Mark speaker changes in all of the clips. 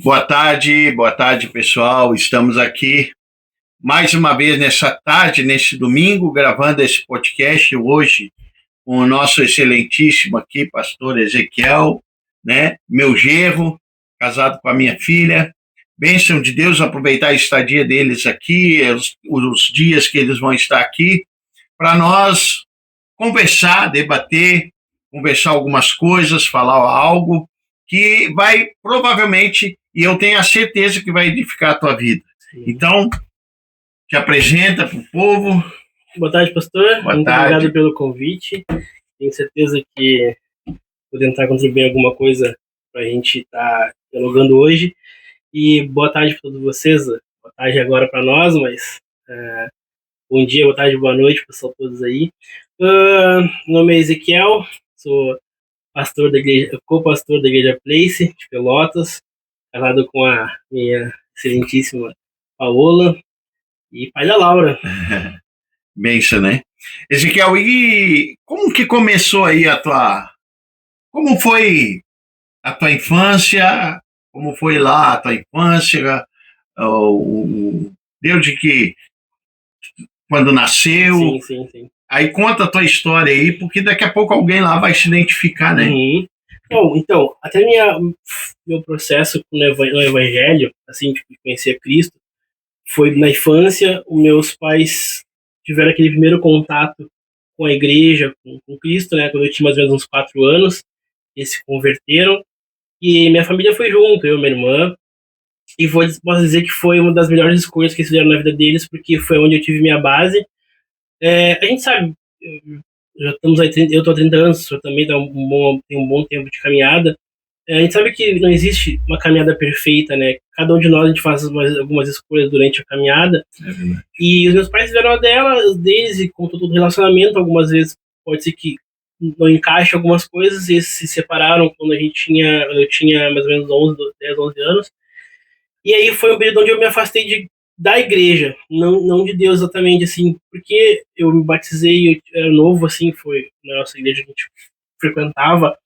Speaker 1: Boa tarde, pessoal. Estamos aqui mais uma vez nessa tarde, nesse domingo, gravando esse podcast hoje com o nosso excelentíssimo aqui, pastor Ezequiel, né? Meu genro, casado com a minha filha. Bênção de Deus, aproveitar a estadia deles aqui, os dias que eles vão estar aqui, para nós conversar, debater, conversar algumas coisas, falar algo que vai provavelmente, e eu tenho a certeza que vai edificar a tua vida. Então, te apresenta para o povo.
Speaker 2: Boa tarde, pastor.
Speaker 1: Boa
Speaker 2: Muito
Speaker 1: tarde.
Speaker 2: obrigado pelo convite. Tenho certeza que vou tentar contribuir alguma coisa para a gente estar dialogando hoje. E boa tarde para todos vocês. Boa tarde agora para nós, mas bom dia, boa tarde, boa noite, pessoal, todos aí. Meu nome é Ezequiel, sou pastor da igreja, co-pastor da Igreja Place de Pelotas, casado com a minha excelentíssima Paola e pai da Laura.
Speaker 1: Bênção, né? Ezequiel, e como que começou aí como foi a tua infância? Como foi lá a tua infância? Desde que, quando nasceu?
Speaker 2: Sim.
Speaker 1: Aí conta a tua história aí, porque daqui a pouco alguém lá vai se identificar, né?
Speaker 2: Uhum. Bom, então, até meu processo no evangelho, assim, de conhecer Cristo, foi na infância. Os meus pais tiveram aquele primeiro contato com a igreja, com Cristo, né, quando eu tinha mais ou menos uns 4 anos, eles se converteram, e minha família foi junto, eu e minha irmã, e posso dizer que foi uma das melhores escolhas que eles fizeram na vida deles, porque foi onde eu tive minha base. A gente sabe, já estamos aí, eu estou há 30 anos, eu também tem um bom tempo de caminhada. A gente sabe que não existe uma caminhada perfeita, né? Cada um de nós, a gente faz algumas escolhas durante a caminhada. E os meus pais fizeram deles, e como todo relacionamento, algumas vezes pode ser que não encaixe algumas coisas, e eles se separaram quando eu tinha mais ou menos 10, 11 anos. E aí foi um período onde eu me afastei da igreja, não de Deus exatamente, assim, porque eu me batizei, eu era novo, assim, foi na nossa igreja que a gente frequentava,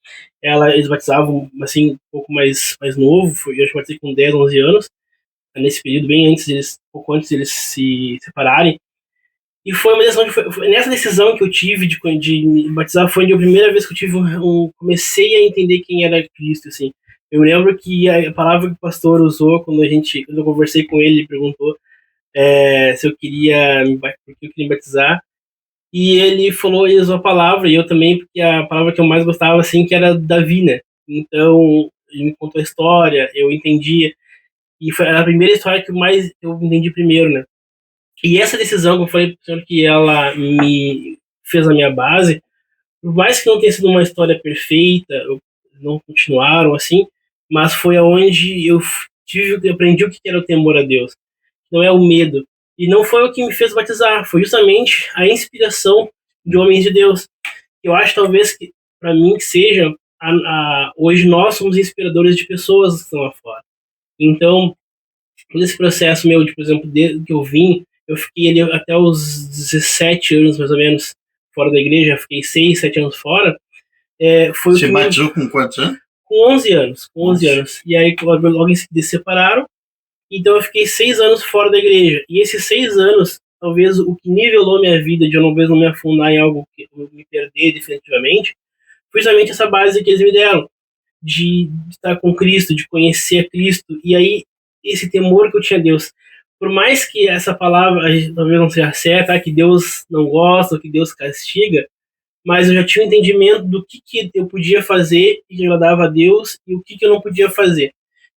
Speaker 2: eles batizavam, assim, um pouco mais novo, eu acho que batizei com 10, 11 anos, nesse período, pouco antes deles se separarem. E foi uma decisão, foi nessa decisão que eu tive de me batizar, foi a primeira vez que eu tive comecei a entender quem era Cristo, assim. Eu lembro que a palavra que o pastor usou quando eu conversei com ele perguntou se eu queria porque eu queria me batizar, e ele usou a palavra, e eu também, porque a palavra que eu mais gostava, assim, que era Davi, né? Então, ele me contou a história, eu entendi, e foi a primeira história que eu entendi primeiro, né? E essa decisão, como eu falei, que ela me fez a minha base, por mais que não tenha sido uma história perfeita, não continuaram assim, mas foi aonde eu aprendi o que era o temor a Deus. Não é o medo. E não foi o que me fez batizar, foi justamente a inspiração de homens de Deus. Eu acho, talvez, que para mim, que seja, hoje nós somos inspiradores de pessoas que estão lá fora. Então, todo esse processo meu, por exemplo, desde que eu fiquei ali até os 17 anos, mais ou menos, fora da igreja, fiquei 6, 7 anos fora.
Speaker 1: Você batizou com quantos anos?
Speaker 2: Com 11 anos, 11 anos. E aí, logo em seguida, se separaram. Então, eu fiquei 6 anos fora da igreja. E esses 6 anos, talvez o que nivelou minha vida, de eu talvez não me afundar em algo que eu me perder definitivamente, foi justamente essa base que eles me deram, de estar com Cristo, de conhecer a Cristo. E aí, esse temor que eu tinha a Deus. Por mais que essa palavra talvez não seja certa, que Deus não gosta, que Deus castiga, mas eu já tinha um entendimento do que eu podia fazer e que agradava a Deus, e o que eu não podia fazer.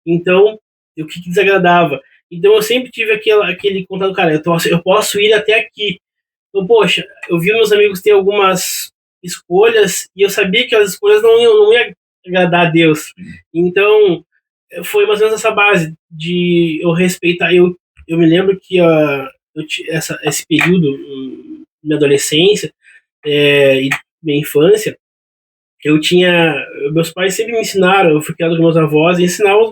Speaker 2: Então, o que desagradava. Então, eu sempre tive aquele contato, cara, eu posso ir até aqui. Então, poxa, eu vi meus amigos ter algumas escolhas, e eu sabia que as escolhas não iam agradar a Deus. Então, foi mais ou menos essa base de eu respeitar. Eu me lembro que esse período, minha adolescência e minha infância, meus pais sempre me ensinaram, eu fui criado com meus avós, e ensinavam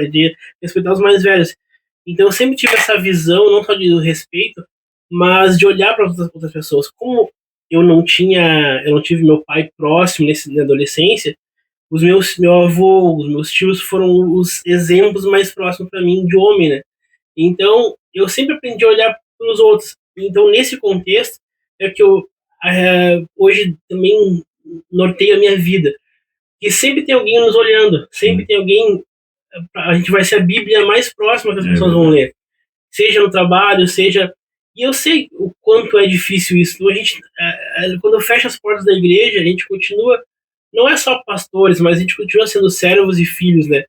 Speaker 2: de respeitar os mais velhos. Então eu sempre tive essa visão, não só de respeito, mas de olhar para outras pessoas. Como eu não tive meu pai próximo na adolescência, meu avô, os meus tios foram os exemplos mais próximos para mim de homem, né? Então, eu sempre aprendi a olhar para os outros. Então, nesse contexto, é que eu hoje também norteio a minha vida. Que sempre tem alguém nos olhando, sempre tem alguém. A gente vai ser a Bíblia mais próxima que as pessoas vão ler. Seja no trabalho, seja. E eu sei o quanto é difícil isso. Então, a gente, quando fecha as portas da igreja, a gente continua. Não é só pastores, mas a gente continua sendo servos e filhos, né?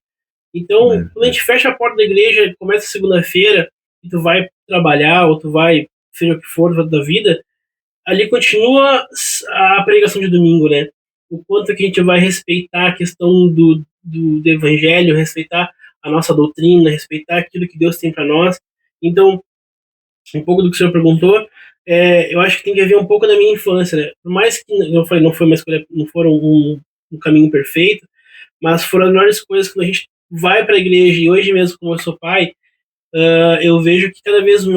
Speaker 2: Então, quando a gente fecha a porta da igreja, começa segunda-feira, e tu vai trabalhar, ou tu vai, seja o que for da vida, ali continua a pregação de domingo, né? O quanto que a gente vai respeitar a questão do evangelho, respeitar a nossa doutrina, respeitar aquilo que Deus tem para nós. Então, um pouco do que o senhor perguntou, eu acho que tem que haver um pouco da minha infância, né? Por mais que eu falei, não foi uma escolha, não foram um caminho perfeito, mas foram as melhores coisas quando a gente vai para a igreja. E hoje mesmo, como eu sou pai, eu vejo que cada vez o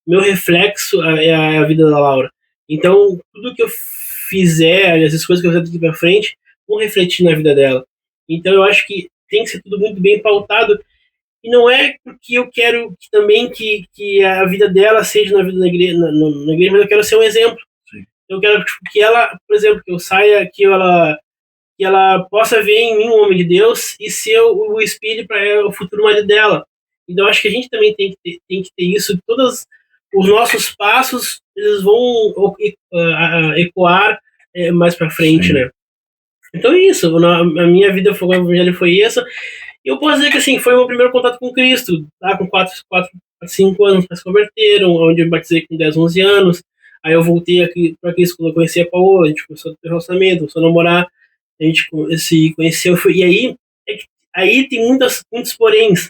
Speaker 2: meu reflexo é a vida da Laura. Então, tudo que eu fizer, as coisas que eu fizer daqui para frente, vão refletir na vida dela. Então, eu acho que tem que ser tudo muito bem pautado. E não é porque eu quero também que a vida dela seja na vida da igreja, na igreja, mas eu quero ser um exemplo.
Speaker 1: Sim.
Speaker 2: Eu quero que ela, por exemplo, que eu saia, que ela possa ver em mim um homem de Deus e ser o espelho para o futuro marido dela. Então, acho que a gente também tem que ter isso. Todos os nossos passos eles vão ecoar mais para frente, né? Então é isso. A minha vida foi, o evangelho foi essa. E eu posso dizer que assim, foi o meu primeiro contato com Cristo. Tá? Com 5 anos, se converteram, onde eu me batizei com 10, 11 anos. Aí eu voltei aqui para Cristo quando eu conheci a Paola, a gente começou a ter relacionamento, começou a namorar, a gente se conheceu. E aí tem muitos poréns,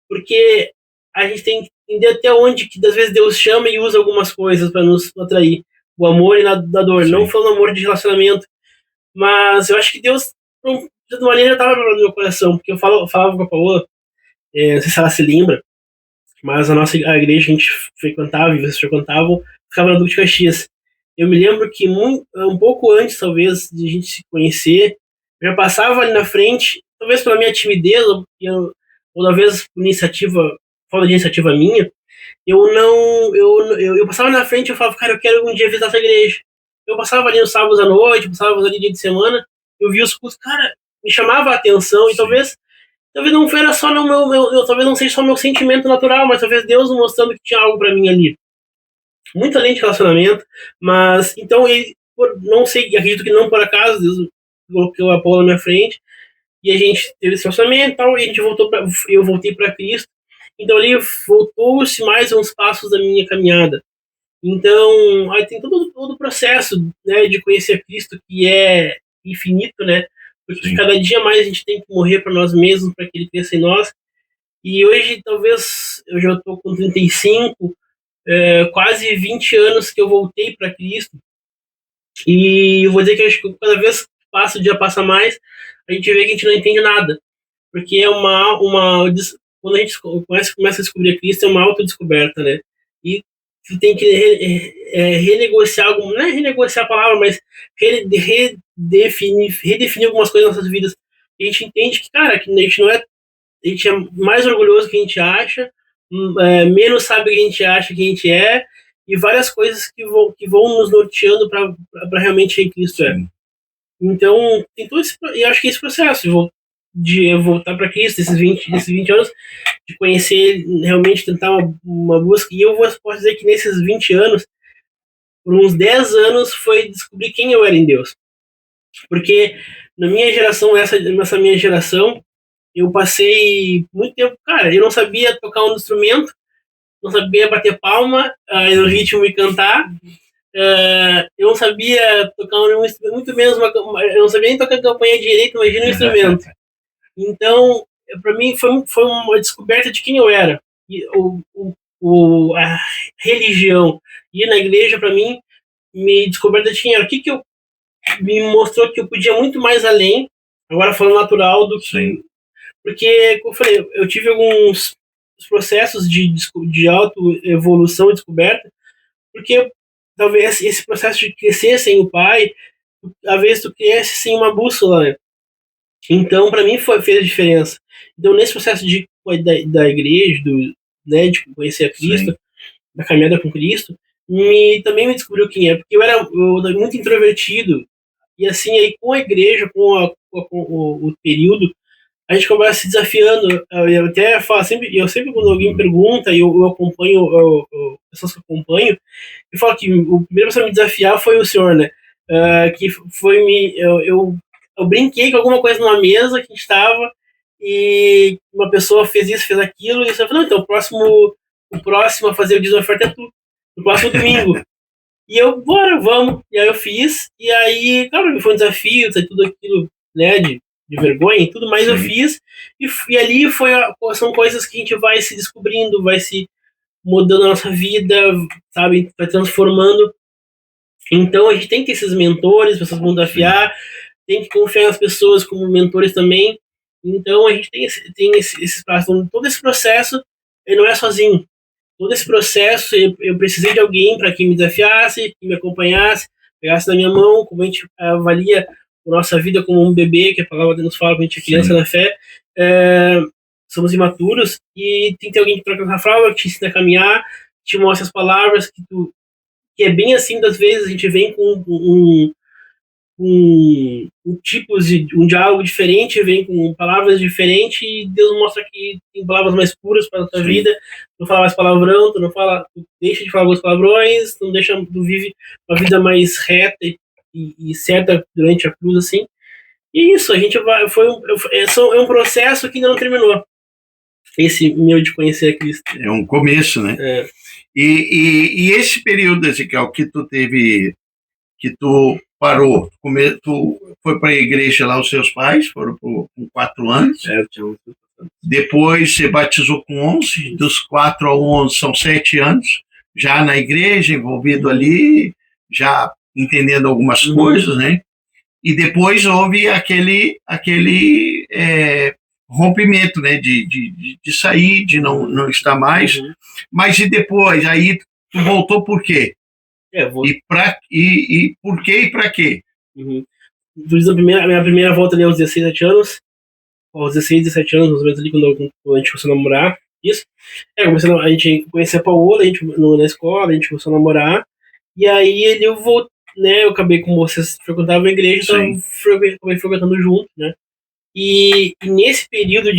Speaker 2: porque a gente tem que entender até onde que às vezes Deus chama e usa algumas coisas para nos atrair. O amor e da dor. Sim. Não foi um amor de relacionamento, mas eu acho que Deus, de uma maneira, estava no meu coração, porque eu falava com a Paola, não sei se ela se lembra, mas a igreja que a gente frequentava, e vocês frequentavam, ficava na Duque de Caxias. Eu me lembro que um pouco antes, talvez, de a gente se conhecer, eu já passava ali na frente, talvez pela minha timidez, ou talvez por falta de iniciativa minha, eu passava na frente e eu falava, cara, eu quero um dia visitar essa igreja. Eu passava ali nos sábados à noite, passava ali dia de semana, eu via os cultos, cara, me chamava a atenção, e talvez não era só no talvez não seja só meu sentimento natural, mas talvez Deus mostrando que tinha algo para mim ali. Muito além de relacionamento, mas então não sei, acredito que não por acaso, Deus colocou a Paula na minha frente, e a gente teve esse relacionamento e tal, e eu voltei para Cristo. Então ali voltou-se mais uns passos da minha caminhada. Então, aí tem todo o processo, né, de conhecer Cristo, que é infinito, né? Porque Sim. Cada dia mais a gente tem que morrer para nós mesmos, para que Ele cresça em nós. E hoje, talvez, eu já estou com 35, quase 20 anos que eu voltei para Cristo. E eu vou dizer que acho que cada vez que o dia passa mais, a gente vê que a gente não entende nada. Porque é quando a gente começa a descobrir Cristo, é uma autodescoberta, né? E tu tem que renegociar não é renegociar a palavra, mas redefinir algumas coisas nas nossas vidas. E a gente entende que, cara, que a gente é mais orgulhoso do que a gente acha, menos sabe o que a gente acha que a gente é, e várias coisas que vão nos norteando para realmente quem Cristo é. Então, tem todo eu acho que esse processo de voltar para Cristo, desses 20 anos, de conhecer, realmente tentar uma busca. E eu posso dizer que nesses 20 anos, por uns 10 anos, foi descobrir quem eu era em Deus. Porque na minha geração, nessa minha geração, eu passei muito tempo, cara, eu não sabia tocar um instrumento, não sabia bater palma no ritmo e cantar, eu não sabia tocar um instrumento, muito menos eu não sabia nem tocar campanha direito, imagina um instrumento. Então, para mim, foi uma descoberta de quem eu era. E a religião, ir na igreja, para mim, me descoberta de quem era. O que me mostrou que eu podia muito mais além, agora falando natural, do que... Sim. Porque, como eu falei, eu tive alguns processos de autoevolução e descoberta, porque talvez esse processo de crescer sem o pai às vezes tu cresce sem uma bússola, né? Então, para mim, fez a diferença. Então, nesse processo da igreja, né, de conhecer a Cristo, sim, da caminhada com Cristo, também me descobriu quem é, porque eu era muito introvertido, e assim, aí com a igreja, com o período, a gente começa se desafiando. Eu até falo, eu sempre quando alguém me pergunta, e eu acompanho, pessoas que eu acompanho, eu falo que o primeiro pessoa a me desafiar foi o senhor, né? Que foi eu brinquei com alguma coisa numa mesa que a gente estava, e uma pessoa fez isso, fez aquilo, e você falou, não, então o próximo a fazer o dízimo oferta é tu, no próximo domingo. E eu, bora, vamos. E aí eu fiz, e aí, claro, foi um desafio, tudo aquilo, né, de vergonha e tudo, mas sim, eu fiz, e ali são coisas que a gente vai se descobrindo, vai se mudando a nossa vida, sabe, vai transformando. Então a gente tem que ter esses mentores, pessoas que vão desafiar, tem que confiar nas pessoas como mentores também. Então a gente tem esse espaço. Então, todo esse processo, ele não é sozinho. Todo esse processo, eu precisei de alguém para que me desafiasse, que me acompanhasse, pegasse na minha mão, como a gente avalia a nossa vida como um bebê, que a palavra nos fala, quando a gente é criança, sim, na fé. Somos imaturos, e tem que ter alguém que troca a fralda, que te ensina a caminhar, te mostra as palavras, que é bem assim, das vezes a gente vem com tipos de um diálogo diferente, vem com palavras diferentes, e Deus mostra que tem palavras mais puras para a tua, sim, vida. Não fala mais palavrão, tu deixa de falar alguns palavrões, tu vive uma vida mais reta e certa durante a cruz, assim. E isso, a gente é um processo que ainda não terminou. Esse meu de conhecer a Cristo.
Speaker 1: É um começo, né?
Speaker 2: É.
Speaker 1: E esse período, Ezequiel, que tu parou, tu foi para a igreja lá, os seus pais foram com 4 anos.
Speaker 2: É, eu tinha uns...
Speaker 1: Depois você batizou com 11, dos 4 a 11 são 7 anos, já na igreja, envolvido ali, já entendendo algumas coisas, né? E depois houve aquele rompimento, né? De sair, de não estar mais. Mas e depois? Aí tu voltou por quê? E por quê e para quê?
Speaker 2: Fiz a minha primeira volta ali aos 16, 17 anos. Aos 16, 17 anos, mais ou menos ali, quando a gente começou a namorar. Isso. A gente conhecia a Paola, a gente na escola, a gente começou a namorar. E aí eu voltei, né? Eu acabei com vocês frequentavam a igreja, então acabei frequentando junto, né? E nesse período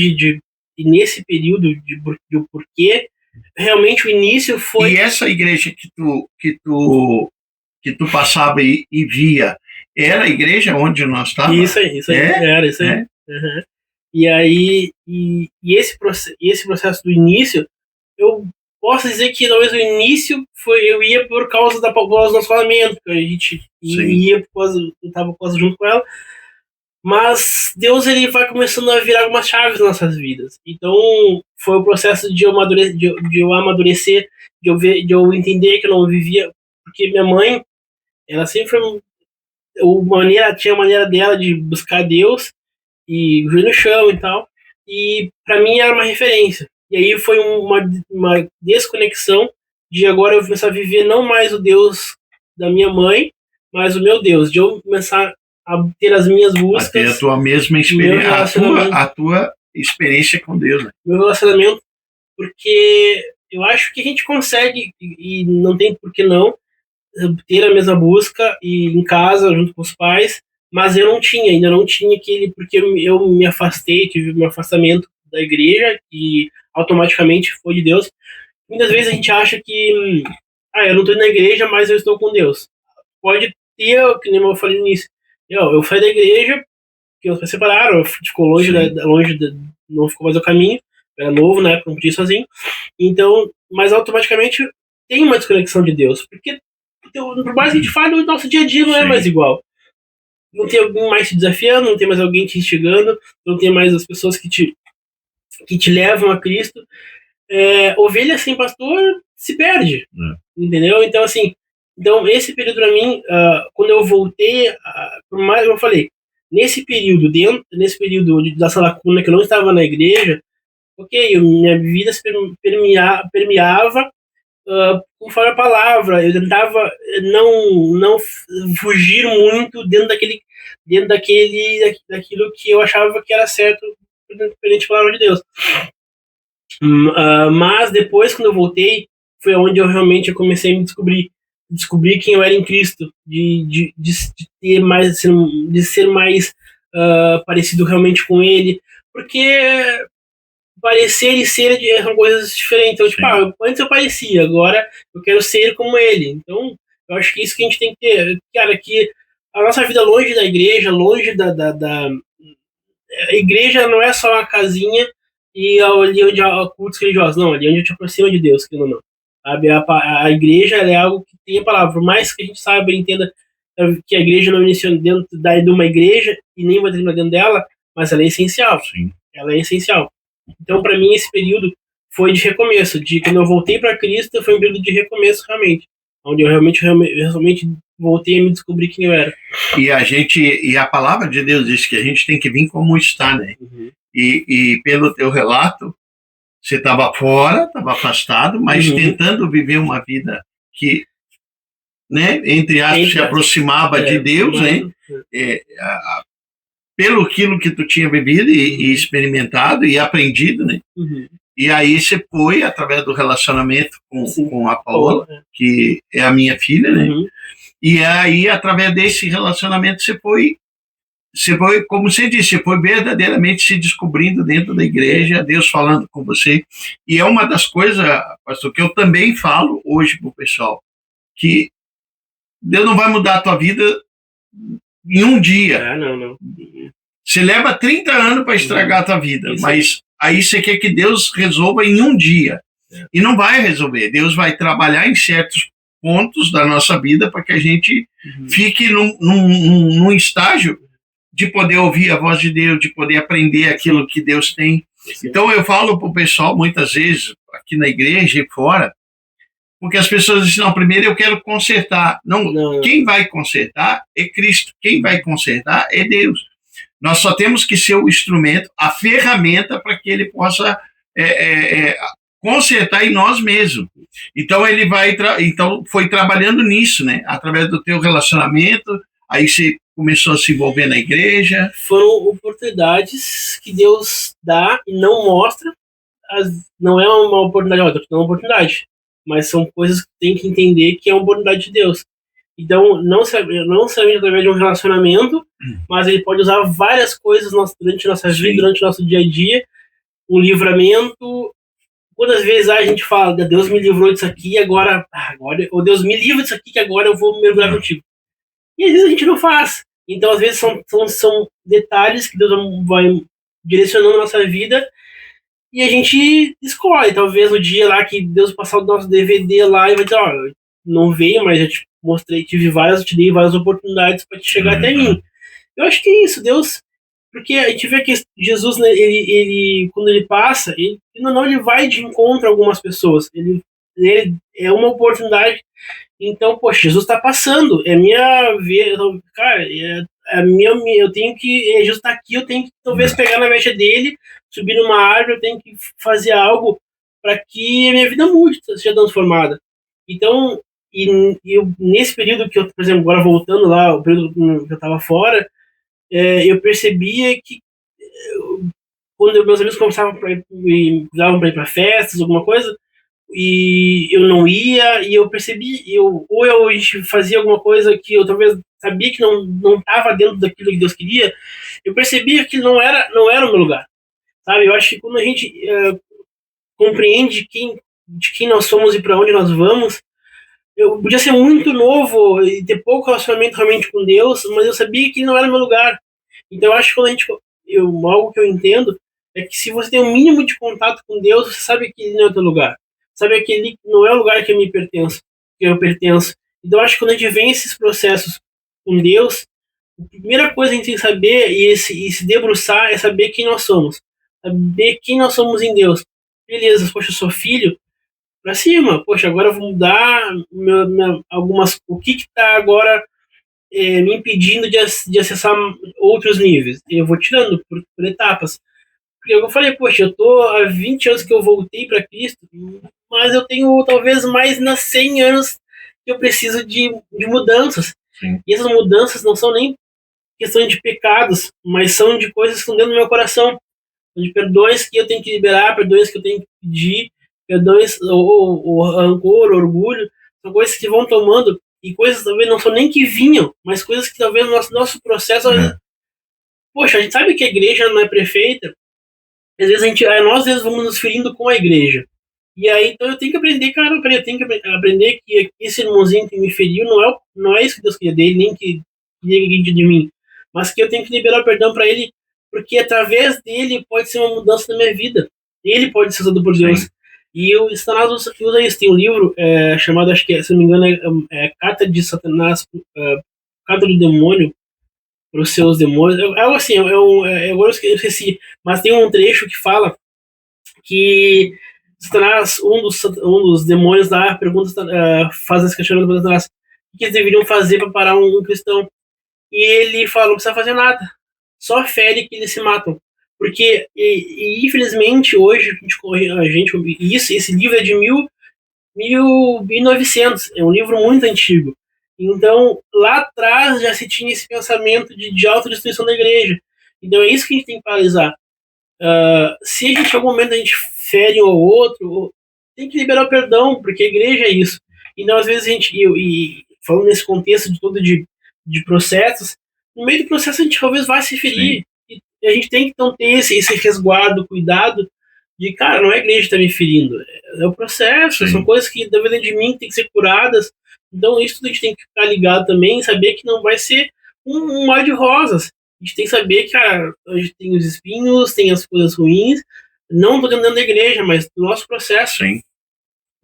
Speaker 2: do porquê, realmente o início foi.
Speaker 1: E essa igreja que tu passava e via, era a igreja onde nós estávamos?
Speaker 2: Isso aí, era isso aí. Uhum. E aí, esse processo do início, eu posso dizer que talvez o início eu ia por causa do nosso casamento, a gente ia eu estava quase junto com ela, mas Deus, ele vai começando a virar algumas chaves nas nossas vidas. Então foi o processo de eu amadurecer, de eu entender que eu não vivia, porque minha mãe, ela sempre tinha a maneira dela de buscar Deus e joelho no chão e tal, e para mim era uma referência. E aí foi uma desconexão de agora eu começar a viver não mais o Deus da minha mãe, mas o meu Deus, de eu começar a ter as minhas buscas. A ter
Speaker 1: a tua mesma experiência, a tua experiência com Deus. Né?
Speaker 2: Meu relacionamento, porque eu acho que a gente consegue, e não tem por que não, ter a mesma busca e em casa, junto com os pais, mas eu ainda não tinha aquele, porque eu me afastei, tive um afastamento da igreja e automaticamente foi de Deus. Muitas vezes a gente acha que, eu não estou na igreja, mas eu estou com Deus. Pode ter, que nem eu falei no início, eu saí da igreja, que eu me separaram, ficou longe, não ficou mais o caminho, era novo, na época, não podia ir sozinho. Então, mas automaticamente tem uma desconexão de Deus, porque por mais que a gente fale, o nosso dia a dia não é mais igual. Não tem alguém mais te desafiando, não tem mais alguém te instigando, não tem mais as pessoas que te levam a Cristo. Ovelha sem pastor se perde, entendeu? Então, assim, esse período para mim, quando eu voltei, por mais que eu falei, nesse período dessa lacuna que eu não estava na igreja, minha vida se permeava conforme a palavra. Eu tentava não fugir muito daquilo que eu achava que era certo perante a palavra de Deus. Mas depois, quando eu voltei, foi onde eu realmente comecei a me descobrir quem eu era em Cristo, de ter mais, de ser mais parecido realmente com Ele, porque parecer e ser são coisas diferentes. Então, tipo, antes eu parecia, agora eu quero ser como Ele. Então, eu acho que isso que a gente tem que ter, cara, que a nossa vida longe da igreja, longe da a igreja não é só uma casinha e ali onde há cultos religiosos, não, ali onde a gente aproxima de Deus, que não. Sabe? A igreja é algo que tem a palavra, por mais que a gente saiba e entenda que a igreja não iniciou dentro de uma igreja e nem vai terminar dentro dela, mas ela é essencial.
Speaker 1: Sim.
Speaker 2: Ela é essencial. Então, para mim, esse período foi de recomeço, de quando eu voltei para Cristo, foi um período de recomeço realmente, onde eu realmente voltei a me descobrir quem eu era.
Speaker 1: E a palavra de Deus diz que a gente tem que vir como está, né?
Speaker 2: Uhum.
Speaker 1: E pelo teu relato, você estava fora, estava afastado, mas tentando viver uma vida que, né, entre aspas, se aproximava de Deus, né? Pelo aquilo que tu tinha vivido e experimentado e aprendido, né? E aí você foi, através do relacionamento com a Paola, que é a minha filha, né? E aí, através desse relacionamento, você foi, como você disse, você foi verdadeiramente se descobrindo dentro da igreja, Deus falando com você. E é uma das coisas, pastor, que eu também falo hoje para o pessoal, que Deus não vai mudar a tua vida em um dia.
Speaker 2: Não.
Speaker 1: Você leva 30 anos para estragar a tua vida, mas aí você quer que Deus resolva em um dia. E não vai resolver. Deus vai trabalhar em certos pontos da nossa vida para que a gente fique num estágio de poder ouvir a voz de Deus, de poder aprender aquilo que Deus tem. Então eu falo para o pessoal muitas vezes, aqui na igreja e fora, porque as pessoas dizem, não, primeiro eu quero consertar. Não. Quem vai consertar é Cristo, quem vai consertar é Deus. Nós só temos que ser o instrumento, a ferramenta para que ele possa consertar em nós mesmos. Então ele foi trabalhando nisso, né? Através do teu relacionamento, aí você começou a se envolver na igreja.
Speaker 2: Foram oportunidades que Deus dá e não mostra. Não é uma oportunidade, é uma oportunidade, mas são coisas que tem que entender que é uma oportunidade de Deus. Então, não somente através de um relacionamento, mas ele pode usar várias coisas durante a nossa vida, durante o nosso dia a dia. Um livramento. Quantas vezes a gente fala, Deus me livrou disso aqui, agora, ou Deus me livra disso aqui, que agora eu vou mergulhar contigo. E às vezes a gente não faz. Então, às vezes, são detalhes que Deus vai direcionando a nossa vida e a gente escolhe. Talvez no dia lá que Deus passar o nosso DVD lá e vai dizer, não veio, mas eu te mostrei, te dei várias oportunidades para te chegar até mim. Eu acho que é isso, Deus, porque a gente vê que Jesus, né, ele quando ele passa, ele vai de encontro a algumas pessoas, ele é uma oportunidade. Então, poxa, Jesus está passando, é minha vez, cara, eu tenho que, Jesus está aqui, eu tenho que talvez pegar na mecha dele, subir numa árvore, eu tenho que fazer algo para que a minha vida mude, seja transformada. Então, nesse período que eu, por exemplo, agora voltando lá, o período que eu estava fora, eu percebia que quando meus amigos começavam me davam para ir para festas, alguma coisa, e eu não ia, e eu percebi, ou a gente fazia alguma coisa que eu talvez sabia que não estava dentro daquilo que Deus queria, eu percebia que não era o meu lugar, sabe? Eu acho que quando a gente compreende de quem nós somos e para onde nós vamos, eu podia ser muito novo e ter pouco relacionamento realmente com Deus, mas eu sabia que não era o meu lugar. Então eu acho que quando algo que eu entendo é que se você tem um mínimo de contato com Deus, você sabe que ele não é o teu lugar. Sabe que ele não é o lugar que eu pertenço. Então eu acho que quando a gente vem esses processos com Deus, a primeira coisa que a gente tem que saber e se debruçar é saber quem nós somos. Saber quem nós somos em Deus. Beleza, poxa, eu sou filho, pra cima, poxa, agora eu vou mudar o que está agora me impedindo de acessar outros níveis. Eu vou tirando por etapas. Porque eu falei, poxa, eu tô há 20 anos que eu voltei para Cristo, mas eu tenho talvez mais nas 100 anos que eu preciso de mudanças.
Speaker 1: Sim.
Speaker 2: E essas mudanças não são nem questão de pecados, mas são de coisas que estão dentro do meu coração, de perdões que eu tenho que liberar, perdões que eu tenho que pedir, perdões, o rancor, o orgulho, são coisas que vão tomando, e coisas talvez não são nem que vinham, mas coisas que talvez no nosso processo... Poxa, a gente sabe que a igreja não é perfeita, às vezes nós às vezes vamos nos ferindo com a igreja. E aí, então eu tenho que aprender, cara, eu tenho que aprender que esse irmãozinho que me feriu não é isso que Deus queria dele, nem que queria de mim, mas que eu tenho que liberar o perdão para ele, porque através dele pode ser uma mudança na minha vida. Ele pode ser usado por Deus.
Speaker 1: Sim.
Speaker 2: E o Satanás usa isso. Tem um livro chamado, acho que, se não me engano, Carta de Satanás, Carta do Demônio para os seus demônios. Algo assim, agora eu esqueci, mas tem um trecho que fala que Satanás, um dos demônios lá, faz esse questionamento para Satanás: o que eles deveriam fazer para parar um cristão? E ele fala: não precisa fazer nada, só fere que eles se matam. Porque, infelizmente, hoje, esse livro é de 1900, é um livro muito antigo. Então, lá atrás já se tinha esse pensamento de autodestruição da igreja. Então, é isso que a gente tem que paralisar. Se a gente, em algum momento, a gente fere um ao outro, tem que liberar o perdão, porque a igreja é isso. Então, às vezes, a gente, falando nesse contexto de todo de processos, no meio do processo a gente talvez vai se ferir. Sim. E a gente tem que então ter esse resguardo, cuidado, de, cara, não é a igreja que está me ferindo, é o processo. Sim. São coisas que, dentro de mim, tem que ser curadas. Então, isso tudo a gente tem que ficar ligado também, saber que não vai ser um mar de rosas. A gente tem que saber que a gente tem os espinhos, tem as coisas ruins, não estou dentro da igreja, mas do nosso processo.
Speaker 1: Sim.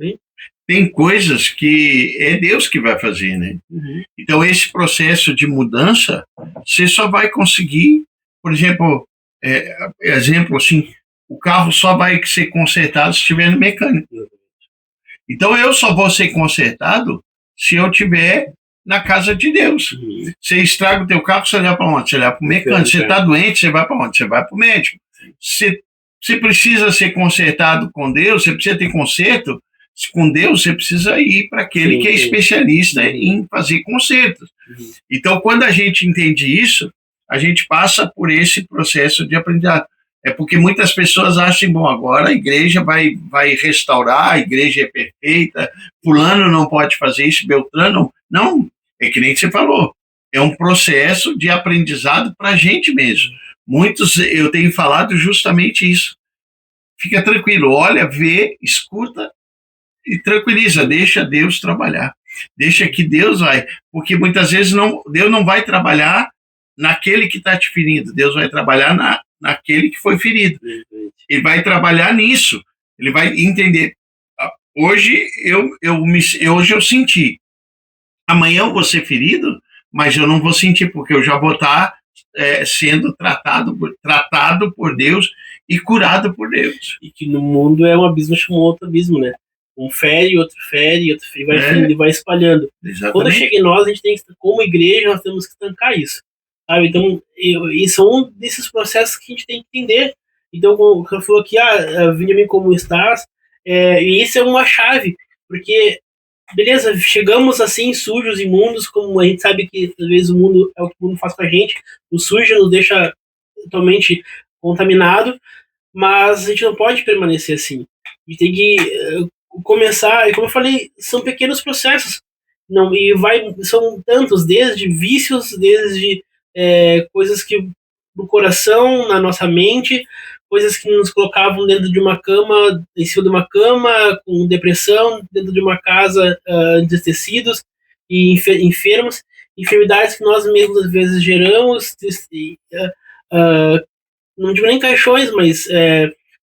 Speaker 1: Sim. Tem coisas que é Deus que vai fazer, né? Uhum. Então, esse processo de mudança, você só vai conseguir, por exemplo, exemplo assim, o carro só vai ser consertado se estiver no mecânico. Então, eu só vou ser consertado se eu estiver na casa de Deus. Uhum. Você estraga o teu carro, você leva para onde? Você leva para o mecânico. Você está doente, você vai para onde? Você vai para o médico. Você precisa ser consertado com Deus, você precisa ter conserto com Deus, você precisa ir para aquele que é especialista em fazer consertos. Uhum. Então, quando a gente entende isso, a gente passa por esse processo de aprendizado. É porque muitas pessoas acham, bom, agora a igreja vai restaurar, a igreja é perfeita, fulano não pode fazer isso, Beltrano. Não, é que nem você falou. É um processo de aprendizado para a gente mesmo. Muitos, eu tenho falado justamente isso. Fica tranquilo, olha, vê, escuta e tranquiliza, deixa Deus trabalhar. Deixa que Deus vai, porque muitas vezes Deus não vai trabalhar naquele que está te ferindo, Deus vai trabalhar naquele que foi ferido. Ele vai trabalhar nisso, ele vai entender. Hoje hoje eu senti, amanhã eu vou ser ferido, mas eu não vou sentir, porque eu já vou estar sendo tratado por Deus e curado por Deus.
Speaker 2: E que no mundo é um abismo chamou outro abismo, né? Um fere, outro fere, e vai espalhando.
Speaker 1: Exatamente.
Speaker 2: Quando chega em nós, a gente tem que, como igreja, nós temos que estancar isso. Sabe? Então, isso é um desses processos que a gente tem que entender. Então, como você falou aqui, vinha a mim como estás, e isso é uma chave, porque, beleza, chegamos assim, sujos, imundos, como a gente sabe que às vezes o mundo é o que o mundo faz com a gente, o sujo nos deixa totalmente contaminado, mas a gente não pode permanecer assim. A gente tem que começar, e como eu falei, são pequenos processos, são tantos, desde vícios, desde coisas que no coração, na nossa mente, coisas que nos colocavam dentro de uma cama, em cima de uma cama, com depressão, dentro de uma casa, entristecidos e enfermos, enfermidades que nós mesmos às vezes geramos, não digo nem caixões, mas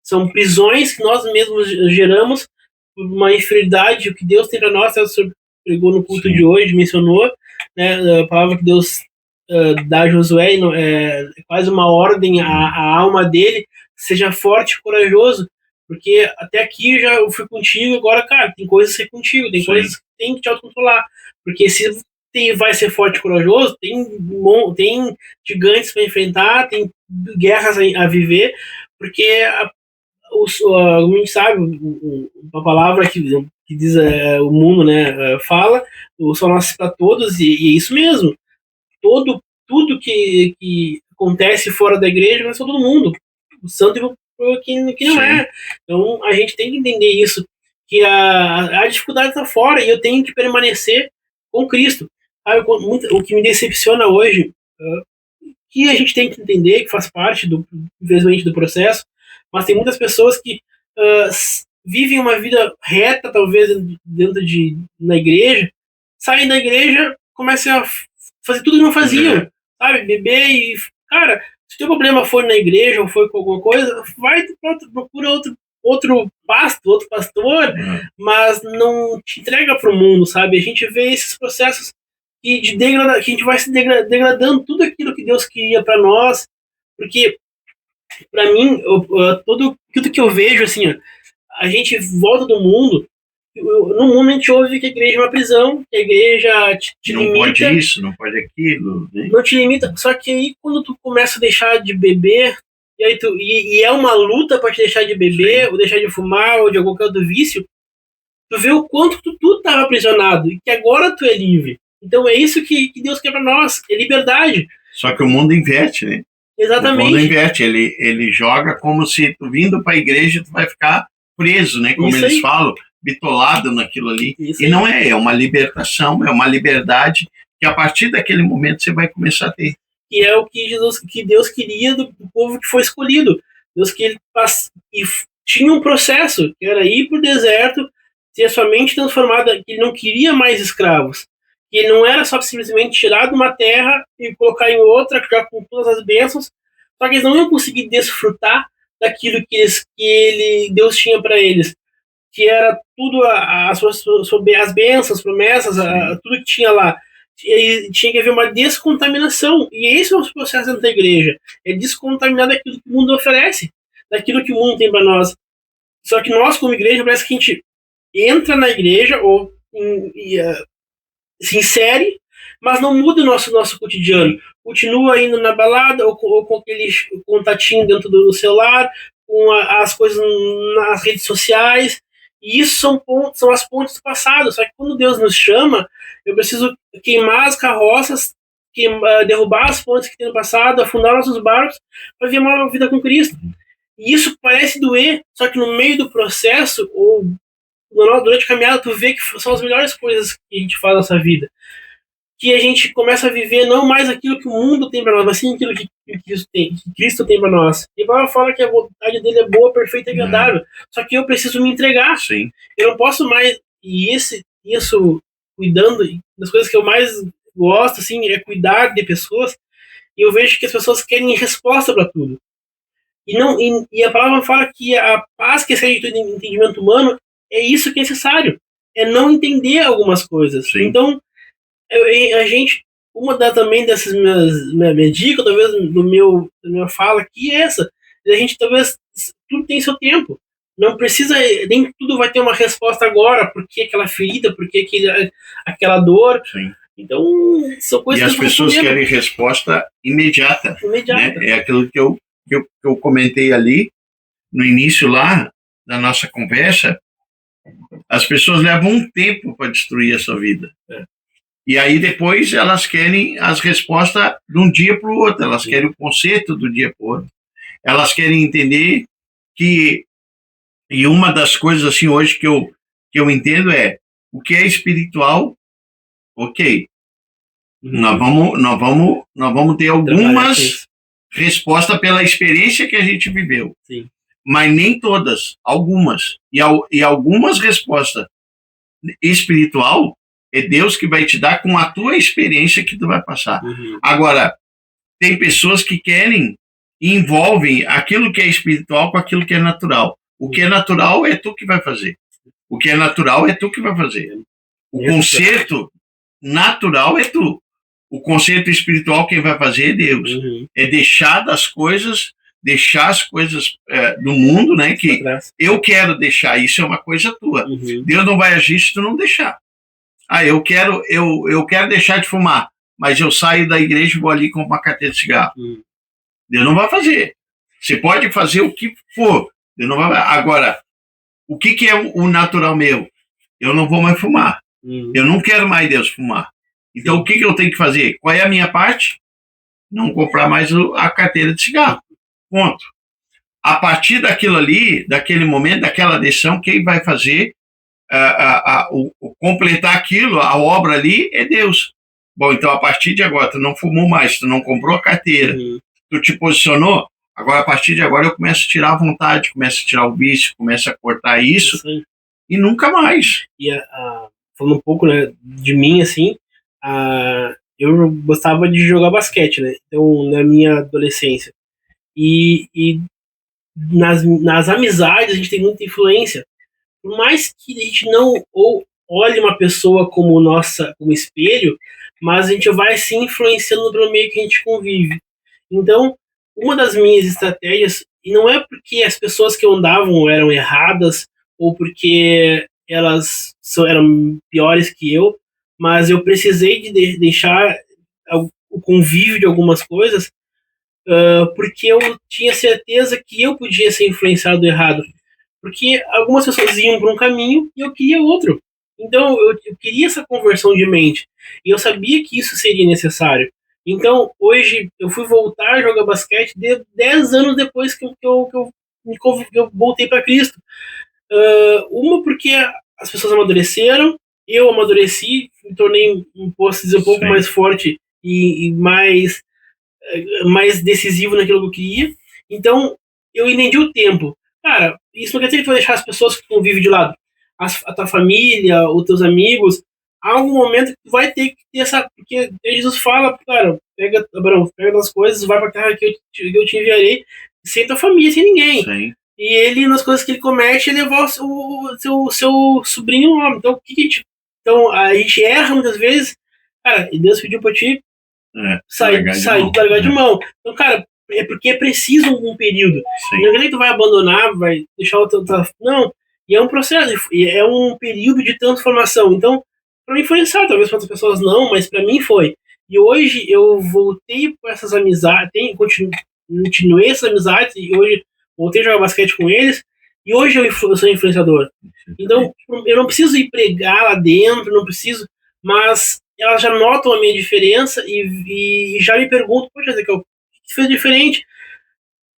Speaker 2: são prisões que nós mesmos geramos por uma inferioridade. O que Deus tem para nós, o senhor pregou no culto de hoje, mencionou, né, a palavra que Deus dá a Josué, é quase uma ordem à alma dele: seja forte e corajoso, porque até aqui eu fui contigo, agora, cara, tem coisas a ser contigo, tem coisas que tem que te autocontrolar, porque se vai ser forte e corajoso, tem gigantes para enfrentar, tem guerras a viver, porque como a gente sabe, a palavra que diz o mundo, né, fala, o sol nasce para todos, e é isso mesmo. Tudo que acontece fora da igreja vai ser todo mundo. O santo e que não é. Então a gente tem que entender isso, que a dificuldade está fora e eu tenho que permanecer com Cristo. O que me decepciona hoje, que a gente tem que entender, que faz parte, infelizmente, do processo, mas tem muitas pessoas que vivem uma vida reta, talvez, na igreja, saem da igreja, começam a fazer tudo que não faziam, sabe? Beber e... Cara, se o teu problema for na igreja ou for com alguma coisa, procura outro pastor, mas não te entrega para o mundo, sabe? A gente vê esses processos que a gente vai se degradando tudo aquilo que Deus queria para nós, porque para mim, tudo que eu vejo, assim, a gente volta do mundo, no mundo a gente ouve que a igreja é uma prisão, que a igreja te
Speaker 1: não
Speaker 2: limita.
Speaker 1: Não pode isso, não pode aquilo. Né?
Speaker 2: Não te limita, só que aí quando tu começa a deixar de beber, e, aí e é uma luta para te deixar de beber, Sim. ou deixar de fumar, ou de qualquer outro vício, tu vê o quanto tu estava aprisionado, e que agora tu é livre. Então é isso que Deus quer para nós, é liberdade.
Speaker 1: Só que o mundo inverte, né?
Speaker 2: Exatamente.
Speaker 1: O mundo inverte, ele joga como se tu vindo para a igreja tu vai ficar preso, né? Como eles falam, bitolado naquilo ali. E não é uma libertação, é uma liberdade que a partir daquele momento você vai começar a ter.
Speaker 2: E é o que Deus queria do povo que foi escolhido. Deus que ele tinha um processo, que era ir para o deserto, ter a sua mente transformada, que ele não queria mais escravos. Que ele não era só simplesmente tirar de uma terra e colocar em outra, já com todas as bênçãos, só que eles não iam conseguir desfrutar daquilo que Deus tinha para eles, que era tudo as bênçãos, promessas, tudo que tinha lá. E tinha que haver uma descontaminação, e esse é o processo dentro da igreja, é descontaminar daquilo que o mundo oferece, daquilo que o mundo tem para nós. Só que nós, como igreja, parece que a gente entra na igreja ou se insere, mas não muda o nosso cotidiano. Continua indo na balada ou com aquele contatinho dentro do celular, com as coisas nas redes sociais. E isso são as pontes do passado. Só que quando Deus nos chama, eu preciso queimar as carroças, derrubar as pontes que tem no passado, afundar nossos barcos para viver uma vida com Cristo. E isso parece doer, só que no meio do processo, ou durante a caminhada, tu vê que são as melhores coisas que a gente faz na nossa vida. Que a gente começa a viver não mais aquilo que o mundo tem para nós, mas sim aquilo que Cristo tem para nós. E a Palavra fala que a vontade dele é boa, perfeita e agradável. Só que eu preciso me entregar.
Speaker 1: Sim.
Speaker 2: Eu não posso mais... E isso, cuidando, das coisas que eu mais gosto, assim, é cuidar de pessoas. E eu vejo que as pessoas querem resposta para tudo. E a Palavra fala que a paz que excede todo entendimento humano é isso que é necessário. É não entender algumas coisas.
Speaker 1: Sim.
Speaker 2: Então, a gente, também dessas minha dica, talvez da minha fala aqui é essa. A gente talvez, tudo tem seu tempo. Não precisa, nem tudo vai ter uma resposta agora, porque aquela ferida, porque aquela dor.
Speaker 1: Sim.
Speaker 2: Então, são coisas
Speaker 1: que as pessoas querem resposta imediata. Né? É aquilo que eu comentei ali, no início lá da nossa conversa. As pessoas levam um tempo para destruir a sua vida. E aí depois elas querem as respostas de um dia para o outro, elas querem o conserto do dia para o outro. Elas querem entender que, e uma das coisas assim hoje que eu entendo é, o que é espiritual, ok, nós vamos ter algumas respostas pela experiência que a gente viveu.
Speaker 2: Sim.
Speaker 1: Mas nem todas, algumas. E algumas respostas espiritual é Deus que vai te dar com a tua experiência que tu vai passar. Agora, tem pessoas que querem e envolvem aquilo que é espiritual com aquilo que é natural. O que é natural é tu que vai fazer. O que é natural é tu que vai fazer. O conserto natural é tu. O conserto espiritual quem vai fazer é Deus. É deixar as coisas do mundo, né? Que eu quero deixar, isso é uma coisa tua. Deus não vai agir se tu não deixar. Eu quero deixar de fumar, mas eu saio da igreja e vou ali com uma carteira de cigarro. Deus não vai fazer. Você pode fazer o que for, Deus não vai. Agora, o que é o natural meu? Eu não vou mais fumar. Eu não quero mais Deus fumar. Então, o que eu tenho que fazer? Qual é a minha parte? Não comprar mais a carteira de cigarro. Ponto. A partir daquilo ali, daquele momento, daquela decisão, quem vai fazer o completar aquilo, a obra ali, é Deus. Bom, então a partir de agora, tu não fumou mais, tu não comprou a carteira, tu te posicionou, agora a partir de agora eu começo a tirar a vontade, começo a tirar o vício, começo a cortar isso e nunca mais.
Speaker 2: E falando um pouco, né, de mim, assim, eu gostava de jogar basquete, né? Então, na minha adolescência. E nas amizades a gente tem muita influência. Por mais que a gente não olhe uma pessoa como espelho, mas a gente vai se influenciando pelo meio que a gente convive. Então, uma das minhas estratégias, e não é porque as pessoas que eu andavam eram erradas, ou porque elas eram piores que eu, mas eu precisei de deixar o convívio de algumas coisas, porque eu tinha certeza que eu podia ser influenciado errado. Porque algumas pessoas iam para um caminho e eu queria outro. Então eu queria essa conversão de mente. E eu sabia que isso seria necessário. Então hoje eu fui voltar a jogar basquete 10 anos depois que eu voltei para Cristo. Uma porque as pessoas amadureceram, eu amadureci, me tornei, posso dizer, um pouco mais forte e mais decisivo naquilo que eu queria. Então eu entendi o tempo. Cara, isso não quer dizer que tu vai deixar as pessoas que convivem de lado. A tua família, os teus amigos, há algum momento que tu vai ter que ter essa. Porque Jesus fala, cara, pega as coisas, vai pra terra que eu te enviarei, sem tua família, sem ninguém.
Speaker 1: Sim.
Speaker 2: E ele, nas coisas que ele comete, ele levar o seu sobrinho lá. Então, o que a gente. Então, a gente erra muitas vezes. Cara, e Deus pediu pra ti sair, largar de mão. Então, cara, é porque é preciso um período. Sim. Não é que tu vai abandonar, vai deixar o teu. Não. E é um processo, é um período de transformação. Então, para mim foi necessário, talvez para outras pessoas não, mas para mim foi. E hoje eu voltei com essas amizades, continuei essas amizades, e hoje voltei a jogar basquete com eles, e hoje eu sou influenciador. Então, eu não preciso ir pregar lá dentro, não preciso, mas elas já notam a minha diferença e já me perguntam, poxa, Ezequiel, o que fez diferente?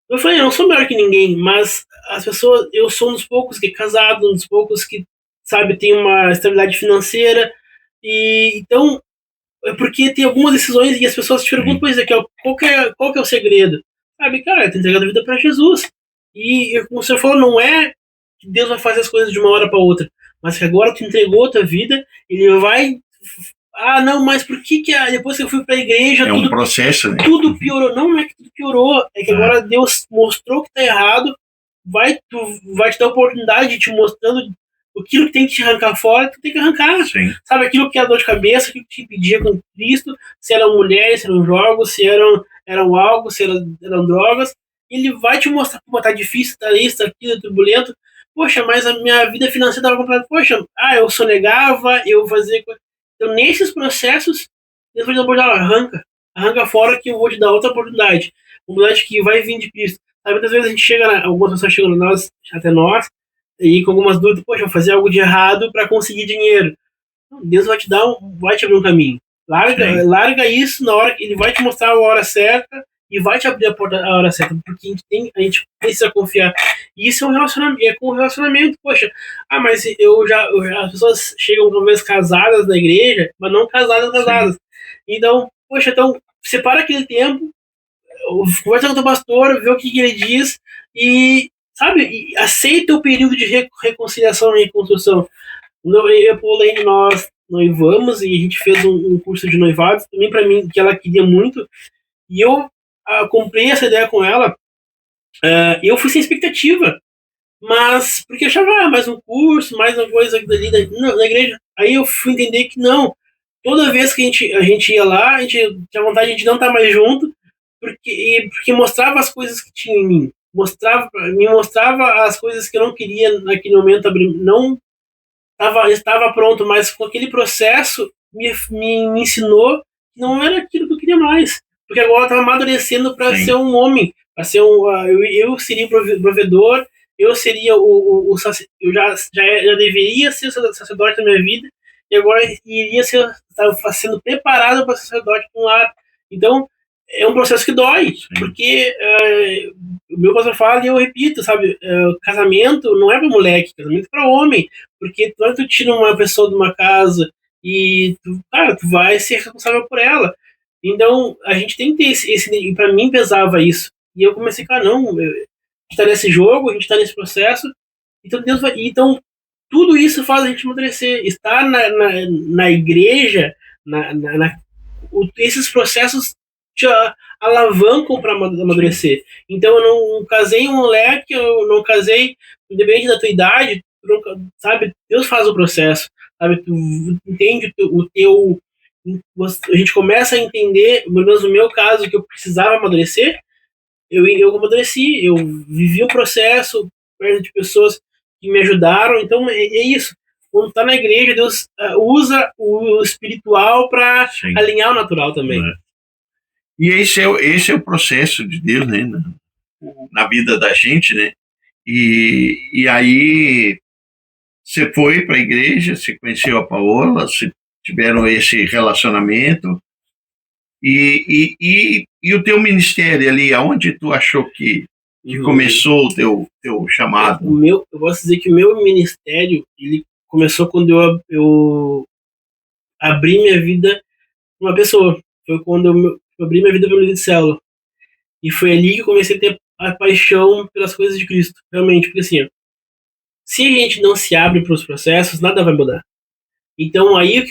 Speaker 2: Eu falei, eu não sou melhor que ninguém, mas as pessoas, eu sou um dos poucos que é casado, um dos poucos que, sabe, tem uma estabilidade financeira, e então, é porque tem algumas decisões e as pessoas te perguntam, pois é, qual que é o segredo? Sabe, cara, tem entregado a vida para Jesus. E como você falou, não é que Deus vai fazer as coisas de uma hora para outra, mas que agora tu entregou a tua vida, ele vai. Não, mas por que depois que eu fui para a igreja...
Speaker 1: É um processo, né?
Speaker 2: Tudo piorou. Não é que tudo piorou, é que agora Deus mostrou que tá errado, vai te dar a oportunidade de te mostrando aquilo que tem que te arrancar fora, tu tem que arrancar.
Speaker 1: Sim.
Speaker 2: Sabe, aquilo que é dor de cabeça, aquilo que te impedia com Cristo, se eram mulheres, se eram jogos, se eram algo, se eram drogas, ele vai te mostrar, pô, tá difícil, tá isso, tá aquilo, é turbulento. Poxa, mas a minha vida financeira tava completa. Poxa, eu sonegava, eu fazia... Então, nesses processos, Deus vai te dar uma oportunidade, arranca fora que eu vou te dar outra oportunidade. Uma oportunidade que vai vir de Cristo. Sabe, muitas vezes a gente algumas pessoas chegam até nós, e com algumas dúvidas, poxa, eu vou fazer algo de errado para conseguir dinheiro. Deus vai te abrir um caminho. Larga isso na hora que ele vai te mostrar a hora certa e vai te abrir a porta a hora certa, porque a gente precisa confiar. E isso é um relacionamento, com um relacionamento, poxa, mas as pessoas chegam talvez casadas na igreja, mas não casadas. Sim. Então, poxa, separa aquele tempo, conversa com o teu pastor, vê o que ele diz e, sabe, aceita o período de reconciliação e reconstrução. Eu e a Paulane, nós noivamos e a gente fez um curso de noivado, também para mim, que ela queria muito, e eu comprei essa ideia com ela. Eu fui sem expectativa, mas porque eu achava mais um curso, mais uma coisa ali na igreja. Aí eu fui entender que não, toda vez que a gente ia lá, a gente tinha vontade de não estar mais junto, porque mostrava as coisas que tinha em mim, me mostrava as coisas que eu não queria naquele momento abrir, não estava pronto, mas com aquele processo me ensinou que não era aquilo que eu queria mais, porque agora eu estava amadurecendo para ser um homem, para ser eu seria provedor, eu seria já deveria ser o sacerdote da minha vida, e agora iria ser, estava sendo preparado para sacerdote com lar. Então, é um processo que dói, porque o meu pastor fala, e eu repito, sabe, casamento não é para moleque, casamento é para homem, porque quando tu tira uma pessoa de uma casa e tu vai ser responsável por ela. Então, a gente tem que ter esse para mim pesava isso. E eu comecei, cara, não, a gente tá nesse jogo, a gente tá nesse processo, então Deus vai, então tudo isso faz a gente amadurecer. Estar na igreja, esses processos te alavancam para amadurecer. Então eu não casei um moleque, eu não casei, independente da tua idade, sabe? Deus faz o processo, sabe? Tu entende o teu. A gente começa a entender, pelo menos no meu caso, que eu precisava amadurecer, eu amadureci, eu vivi o processo perto de pessoas que me ajudaram, então é isso. Quando tá na igreja, Deus usa o espiritual para alinhar o natural também.
Speaker 1: E esse é o processo de Deus, né, na vida da gente, né? E aí você foi para a igreja, você conheceu a Paola, você tiveram esse relacionamento, e o teu ministério ali, aonde tu achou que começou o teu chamado?
Speaker 2: Eu posso dizer que o meu ministério, ele começou quando eu abri minha vida para uma pessoa. Foi quando eu abri minha vida para o líder de célula. E foi ali que eu comecei a ter a paixão pelas coisas de Cristo. Realmente, porque assim, se a gente não se abre para os processos, nada vai mudar. Então aí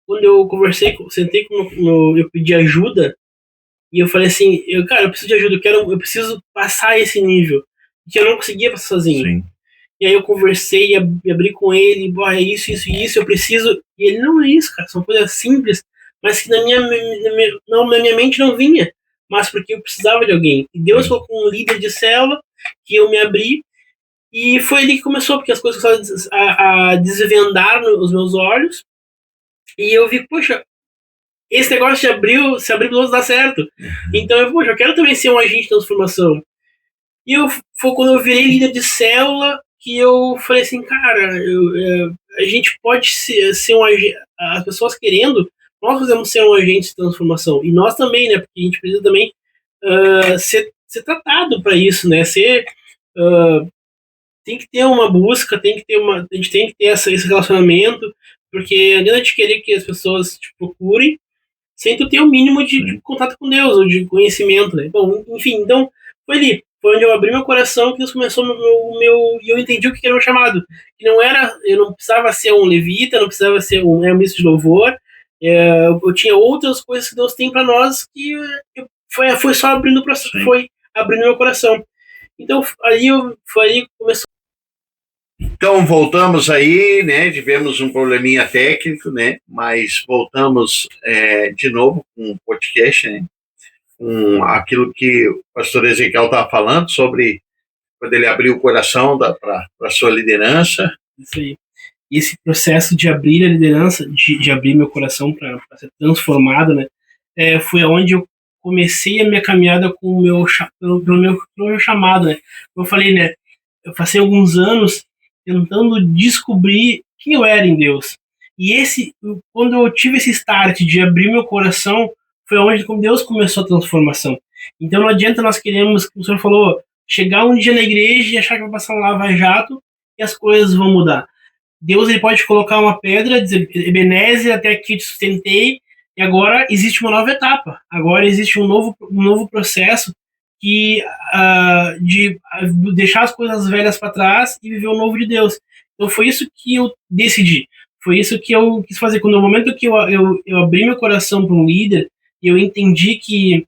Speaker 2: quando eu conversei, sentei eu pedi ajuda, e eu falei assim, cara, eu preciso de ajuda, eu preciso passar esse nível, que eu não conseguia passar sozinho.
Speaker 1: Sim.
Speaker 2: E aí eu conversei e abri com ele, é isso, eu preciso. E ele, não é isso, cara, são coisas simples, mas que na minha mente não vinha, mas porque eu precisava de alguém. E Deus colocou um líder de célula, que eu me abri, e foi ali que começou, porque as coisas começaram a desvendar os meus olhos, e eu vi, poxa, esse negócio se abriu para dar certo. Então eu quero também ser um agente de transformação. E foi quando eu virei líder de célula que eu falei assim, cara, a gente pode ser um agente, as pessoas querendo, nós podemos ser um agente de transformação. E nós também, né? Porque a gente precisa também ser tratado para isso, né? Tem que ter uma busca, a gente tem que ter esse relacionamento, porque não adianta querer que as pessoas te procurem sem tu ter o mínimo de contato com Deus, ou de conhecimento, né? Bom, enfim, então foi ali. Foi onde eu abri meu coração que Deus começou e eu entendi o que era o meu chamado. Que não era, eu não precisava ser um levita, não precisava ser um ministro de louvor. Eu tinha outras coisas que Deus tem para nós que foi só abrindo o processo, foi abrindo meu coração. Então foi aí que começou.
Speaker 1: Então voltamos aí, né? Tivemos um probleminha técnico, né? Mas voltamos de novo com o podcast, né? Com aquilo que o pastor Ezequiel estava falando sobre quando ele abriu o coração para a sua liderança.
Speaker 2: Isso aí. E esse processo de abrir a liderança, de abrir meu coração para ser transformado, né? Foi onde eu comecei a minha caminhada com pelo meu chamado, né? Eu falei, né? Eu passei alguns anos tentando descobrir quem eu era em Deus. E quando eu tive esse start de abrir meu coração, foi onde Deus começou a transformação. Então não adianta nós queremos, como o senhor falou, chegar um dia na igreja e achar que vai passar um lava-jato e as coisas vão mudar. Deus ele pode colocar uma pedra, dizer, Ebenezer, até aqui eu te sustentei, e agora existe uma nova etapa. Agora existe um novo processo de deixar as coisas velhas para trás e viver o novo de Deus. Então foi isso que eu decidi. Foi isso que eu quis fazer. Quando no momento que eu abri meu coração para um líder, e eu entendi que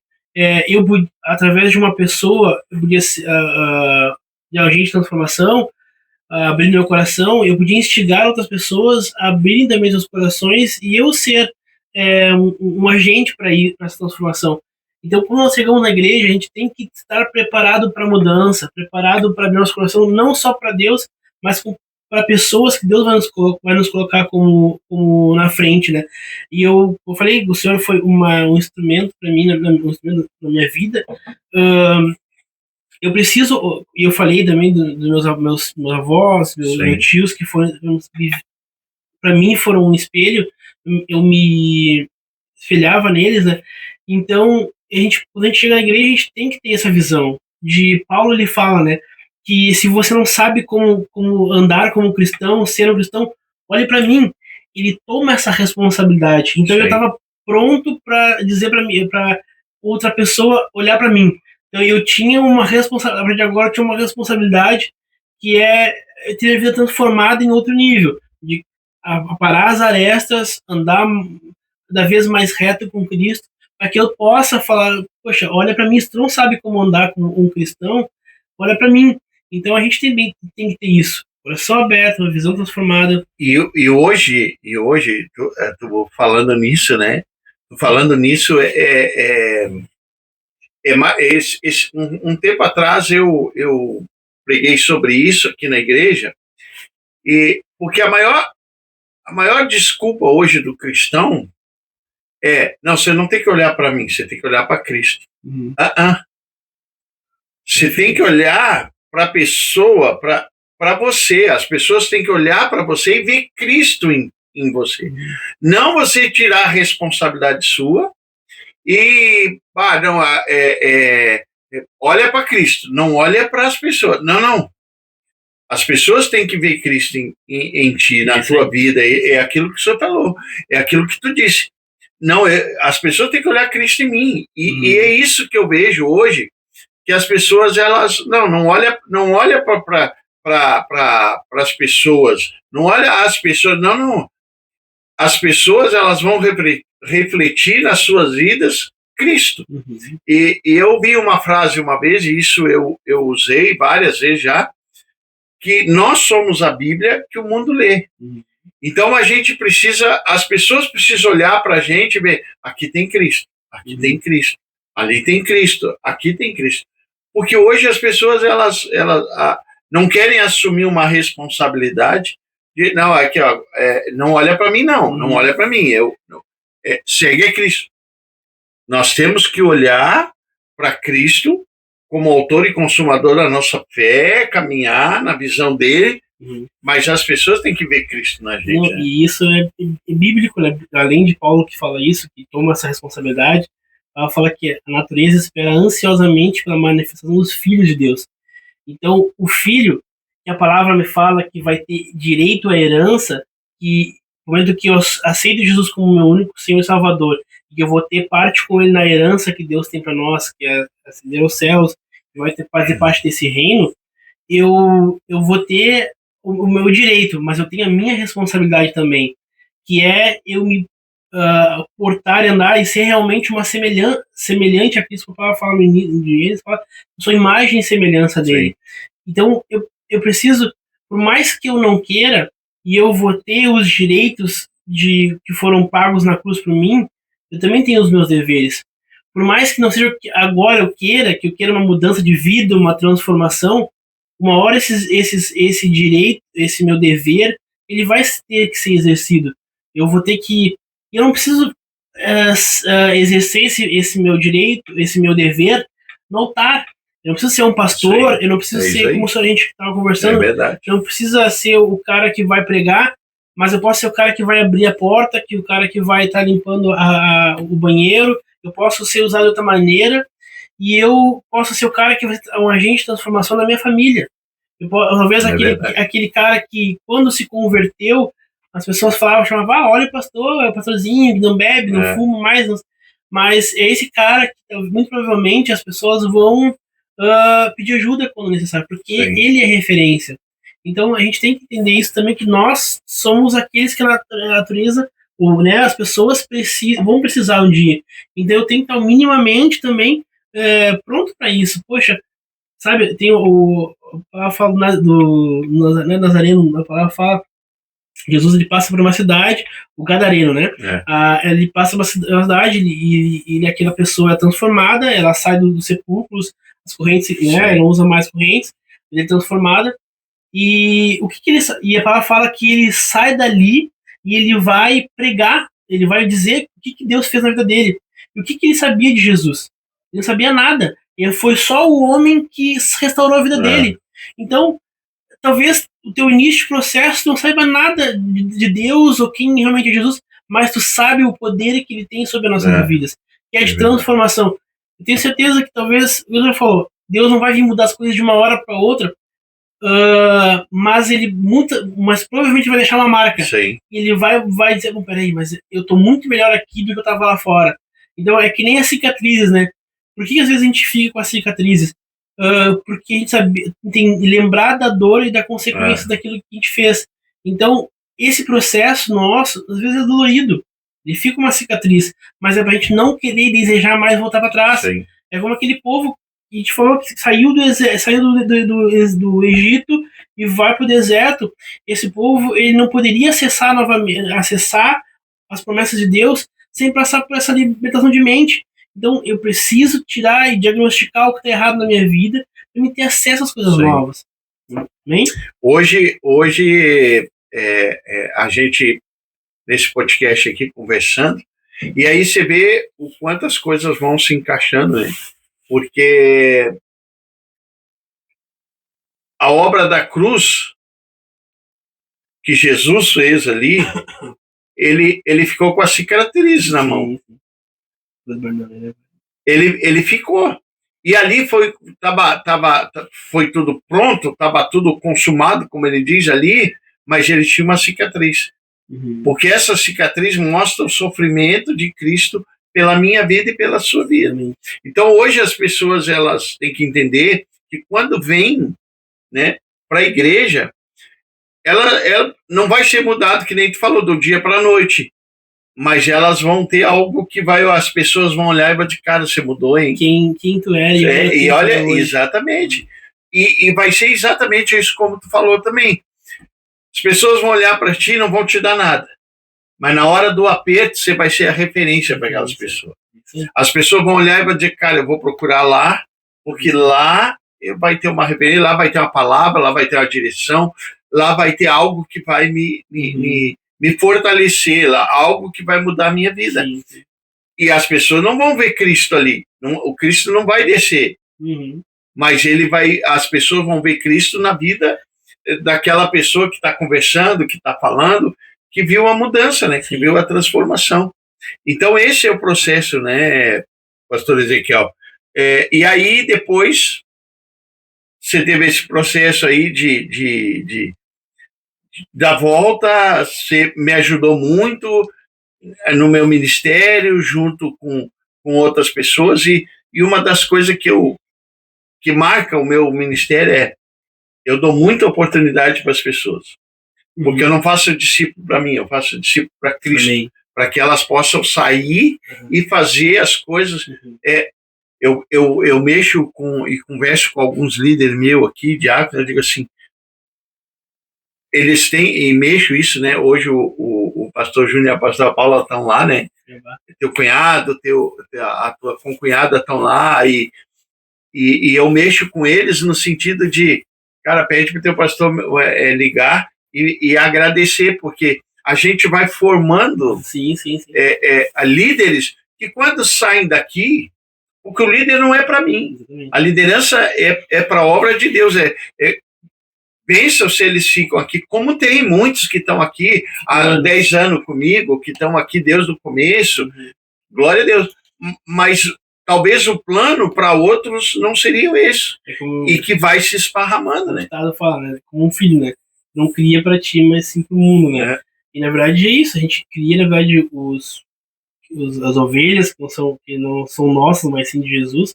Speaker 2: através de uma pessoa, eu podia ser de agente de transformação, abrindo meu coração, eu podia instigar outras pessoas a abrirem também seus corações e eu ser um agente para essa transformação. Então, quando nós chegamos na igreja, a gente tem que estar preparado para a mudança, preparado para abrir nosso coração, não só para Deus, mas para pessoas que Deus vai nos colocar como na frente, né? E eu falei, o Senhor foi um instrumento para mim, um instrumento na minha vida, eu preciso, e eu falei também dos meus avós, meus tios, que foram, para mim, foram um espelho, eu me espelhava neles, né? Então, quando a gente chega na igreja, a gente tem que ter essa visão. De Paulo, ele fala, né, que se você não sabe como andar como cristão, ser um cristão, olhe para mim. Ele toma essa responsabilidade. Então, eu estava pronto para dizer para outra pessoa olhar para mim. Então, eu tinha uma responsabilidade, a partir de agora, eu tinha uma responsabilidade que é ter a vida transformada em outro nível, de aparar as arestas, andar cada vez mais reto com Cristo, para que eu possa falar, poxa, olha para mim, se tu não sabe como andar com um cristão, olha para mim. Então a gente também tem que ter isso, coração aberto, uma visão transformada.
Speaker 1: E hoje, tu falando nisso, né? Falando nisso, um tempo atrás eu preguei sobre isso aqui na igreja, e porque a maior desculpa hoje do cristão não, você não tem que olhar para mim, você tem que olhar para Cristo. Você tem que olhar para a pessoa, para você. As pessoas têm que olhar para você e ver Cristo em você. Não você tirar a responsabilidade sua e olha para Cristo, não olha para as pessoas. Não. As pessoas têm que ver Cristo em ti, na tua vida. É aquilo que o senhor falou, é aquilo que tu disse. Não, as pessoas têm que olhar Cristo em mim. E é isso que eu vejo hoje, que as pessoas, elas não olha para as pessoas, não olha as pessoas, não. As pessoas, elas vão refletir nas suas vidas Cristo. E eu vi uma frase uma vez, e isso eu usei várias vezes já, que nós somos a Bíblia que o mundo lê. Então as pessoas precisam olhar para a gente e ver, aqui tem Cristo, aqui tem Cristo, ali tem Cristo, aqui tem Cristo. Porque hoje as pessoas, elas não querem assumir uma responsabilidade de, não, aqui, não olha para mim, não olha para mim, segue a Cristo. Nós temos que olhar para Cristo como autor e consumador da nossa fé, caminhar na visão dele, mas as pessoas têm que ver Cristo na gente.
Speaker 2: E isso é bíblico, né? Além de Paulo que fala isso, que toma essa responsabilidade, ela fala que a natureza espera ansiosamente pela manifestação dos filhos de Deus. Então, o filho, que a palavra me fala que vai ter direito à herança, que no momento que eu aceito Jesus como meu único Senhor e Salvador, e que eu vou ter parte com ele na herança que Deus tem para nós, que é ascender aos céus, que vai fazer parte desse reino, eu vou ter o meu direito, mas eu tenho a minha responsabilidade também, que é eu me portar e andar e ser realmente uma semelhante a Cristo, que o Paulo fala no início de Gênesis, fala, eu sou imagem e semelhança dele. Sim. Então, eu preciso, por mais que eu não queira, e eu vou ter os direitos que foram pagos na cruz por mim, eu também tenho os meus deveres. Por mais que não seja agora que eu queira uma mudança de vida, uma transformação, uma hora esse direito, esse meu dever, ele vai ter que ser exercido. Eu vou ter que... Eu não preciso exercer esse meu direito, esse meu dever no altar. Eu não preciso ser um pastor, eu não preciso ser, como a gente estava conversando, eu não preciso ser o cara que vai pregar, mas eu posso ser o cara que vai abrir a porta, o cara que vai estar limpando o banheiro, eu posso ser usado de outra maneira, e eu posso ser o cara que vai ser um agente de transformação da minha família. Talvez aquele cara que, quando se converteu, as pessoas chamavam, olha o pastorzinho, não bebe, não fuma mais, mas é esse cara que, muito provavelmente, as pessoas vão pedir ajuda quando necessário, porque ele é referência. Então, a gente tem que entender isso também, que nós somos aqueles que a natureza, as pessoas vão precisar um dia. Então, eu tenho que estar minimamente também pronto para isso. Poxa, sabe, tem a palavra fala do Nazareno, a palavra fala, Jesus, ele passa por uma cidade, o Gadareno, né? Ele passa por uma cidade e aquela pessoa é transformada, ela sai dos sepulcros, as correntes, né? Ela não usa mais correntes, ele é transformada. E e a palavra fala que ele sai dali e ele vai pregar, ele vai dizer o que Deus fez na vida dele. E o que ele sabia de Jesus? Ele não sabia nada. E foi só o homem que restaurou a vida dele. Então, talvez o teu início de processo não saiba nada de Deus ou quem realmente é Jesus, mas tu sabe o poder que ele tem sobre as nossas vidas, que é de transformação. Eu tenho certeza que talvez, o Deus falou, Deus não vai vir mudar as coisas de uma hora para outra, mas ele mas provavelmente vai deixar uma marca.
Speaker 1: Sim.
Speaker 2: Ele vai dizer, bom, peraí, mas eu tô muito melhor aqui do que eu tava lá fora. Então é que nem as cicatrizes, né? Por que às vezes a gente fica com as cicatrizes? Porque a gente tem lembrar da dor e da consequência daquilo que a gente fez. Então, esse processo nosso, às vezes é dolorido. Ele fica uma cicatriz, mas é pra gente não querer desejar mais voltar para trás.
Speaker 1: Sim.
Speaker 2: É como aquele povo que a gente falou que saiu do Egito e vai para o deserto. Esse povo ele não poderia acessar as promessas de Deus sem passar por essa libertação de mente. Então, eu preciso tirar e diagnosticar o que está errado na minha vida para me ter acesso às coisas novas. Amém?
Speaker 1: Hoje a gente, nesse podcast aqui, conversando, e aí você vê o quanto as coisas vão se encaixando, né? Porque a obra da cruz que Jesus fez ali, ele ficou com a cicatriz na mão. Ele ficou. E ali foi tudo pronto, estava tudo consumado, como ele diz ali, mas ele tinha uma cicatriz. Porque essa cicatriz mostra o sofrimento de Cristo pela minha vida e pela sua vida. Então, hoje as pessoas elas têm que entender que quando vêm, né, para a igreja, ela não vai ser mudada, que nem tu falou, do dia para a noite. Mas elas vão ter algo que as pessoas vão olhar e vão dizer, cara, você mudou, hein?
Speaker 2: Quem tu é.
Speaker 1: E olha, exatamente. E vai ser exatamente isso como tu falou também. As pessoas vão olhar para ti e não vão te dar nada. Mas na hora do aperto, você vai ser a referência para aquelas pessoas. As pessoas vão olhar e vão dizer, cara, eu vou procurar lá, porque lá vai ter uma referência, lá vai ter uma palavra, lá vai ter uma direção, lá vai ter algo que vai me fortalecer, lá, algo que vai mudar a minha vida.
Speaker 2: Sim.
Speaker 1: E as pessoas não vão ver Cristo ali. O Cristo não vai descer. Mas as pessoas vão ver Cristo na vida daquela pessoa que está conversando, que está falando, que viu a mudança, né? Que viu a transformação. Então, esse é o processo, né, pastor Ezequiel? E aí, depois, você teve esse processo aí da volta, você me ajudou muito no meu ministério, junto com outras pessoas, e uma das coisas que marca o meu ministério é eu dou muita oportunidade para as pessoas, porque eu não faço discípulo para mim, eu faço discípulo para Cristo, para que elas possam sair e fazer as coisas. Eu mexo e converso com alguns líderes meus aqui, diáconos, eu digo assim, eles têm, e mexo isso, né? Hoje o pastor Júnior e a pastora Paula estão lá, né? Teu cunhado, a tua concunhada estão lá, e eu mexo com eles no sentido de, cara, pede para o teu pastor ligar e agradecer, porque a gente vai formando líderes que quando saem daqui, porque o líder não é para mim, a liderança é para a obra de Deus, pensam se eles ficam aqui, como tem muitos que estão aqui há 10 anos comigo, que estão aqui desde o começo, glória a Deus, mas talvez o plano para outros não seria esse, e que vai se esparramando, né?
Speaker 2: Fala, né? Como um filho, né? Não cria para ti, mas sim para o mundo, né? E na verdade é isso, a gente cria, na verdade, as ovelhas que não são nossas, mas sim de Jesus.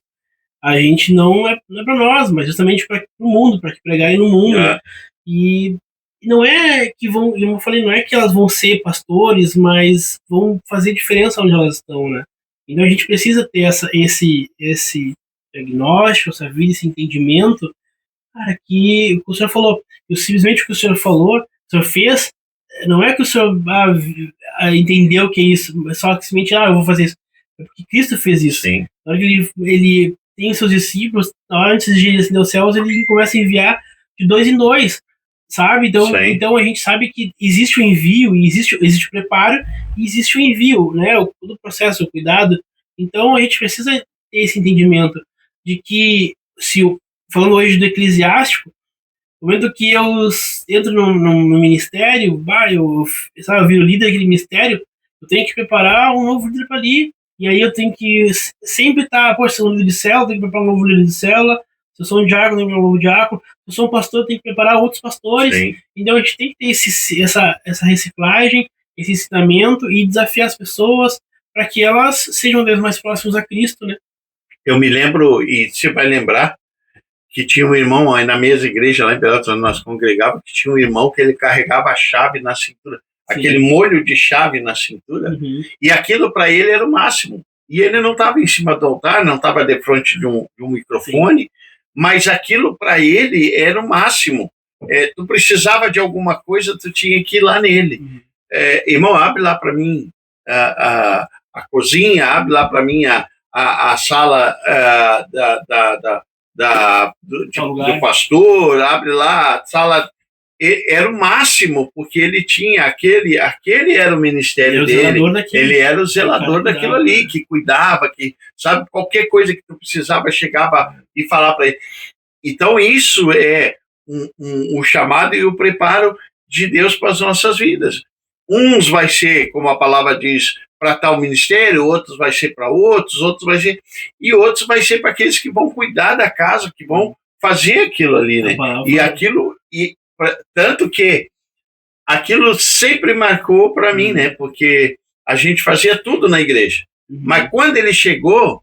Speaker 2: A gente não é para nós, mas justamente para o mundo, para que pregarem no mundo. Né? E não é que vão, eu falei, não é que elas vão ser pastores, mas vão fazer diferença onde elas estão, né? Então a gente precisa ter esse diagnóstico, essa vida, esse entendimento, cara, que o senhor falou, simplesmente o que o senhor falou, o senhor fez, não é que o senhor entendeu o que é isso, mas só que simplesmente, eu vou fazer isso. É porque Cristo fez isso.
Speaker 1: Sim.
Speaker 2: Na hora que ele tem seus discípulos, antes de ascender aos céus, ele começa a enviar de 2 em 2, sabe? Então a gente sabe que existe o envio, existe o preparo, e existe o envio, né? Todo o processo, o cuidado. Então a gente precisa ter esse entendimento. de que, falando hoje do eclesiástico, no momento que eu entro no ministério, eu viro líder daquele ministério, eu tenho que preparar um novo líder para ali. E aí eu tenho que sempre estar, se eu sou um líder de célula, tenho que preparar um novo líder de célula. Se eu sou um diácono, tenho que preparar um novo diácono. Se eu sou um pastor, eu tenho que preparar outros pastores.
Speaker 1: Sim.
Speaker 2: Então a gente tem que ter essa reciclagem, esse ensinamento e desafiar as pessoas para que elas sejam cada vez mais próximas a Cristo, né?
Speaker 1: Eu me lembro, e você vai lembrar, que tinha um irmão aí na mesma igreja, lá em Pelotas, onde nós congregávamos, que tinha um irmão que ele carregava a chave na cintura, aquele molho de chave na cintura, e aquilo para ele era o máximo. E ele não estava em cima do altar, não estava de frente de um microfone, mas aquilo para ele era o máximo. Tu precisava de alguma coisa, tu tinha que ir lá nele. Irmão, abre lá para mim a cozinha, abre lá para mim a sala do pastor, abre lá a sala. Era o máximo, porque ele tinha aquele era o ministério dele, ele era o zelador daquilo ali, que cuidava, que sabe, qualquer coisa que tu precisava, chegava e falava para ele. Então isso é o chamado e o preparo de Deus para as nossas vidas. Uns vai ser, como a palavra diz, para tal ministério, outros vai ser para outros vai ser, e outros vai ser para aqueles que vão cuidar da casa, que vão fazer aquilo ali, né? E aquilo, tanto que aquilo sempre marcou para mim, né? Porque a gente fazia tudo na igreja. Mas quando ele chegou,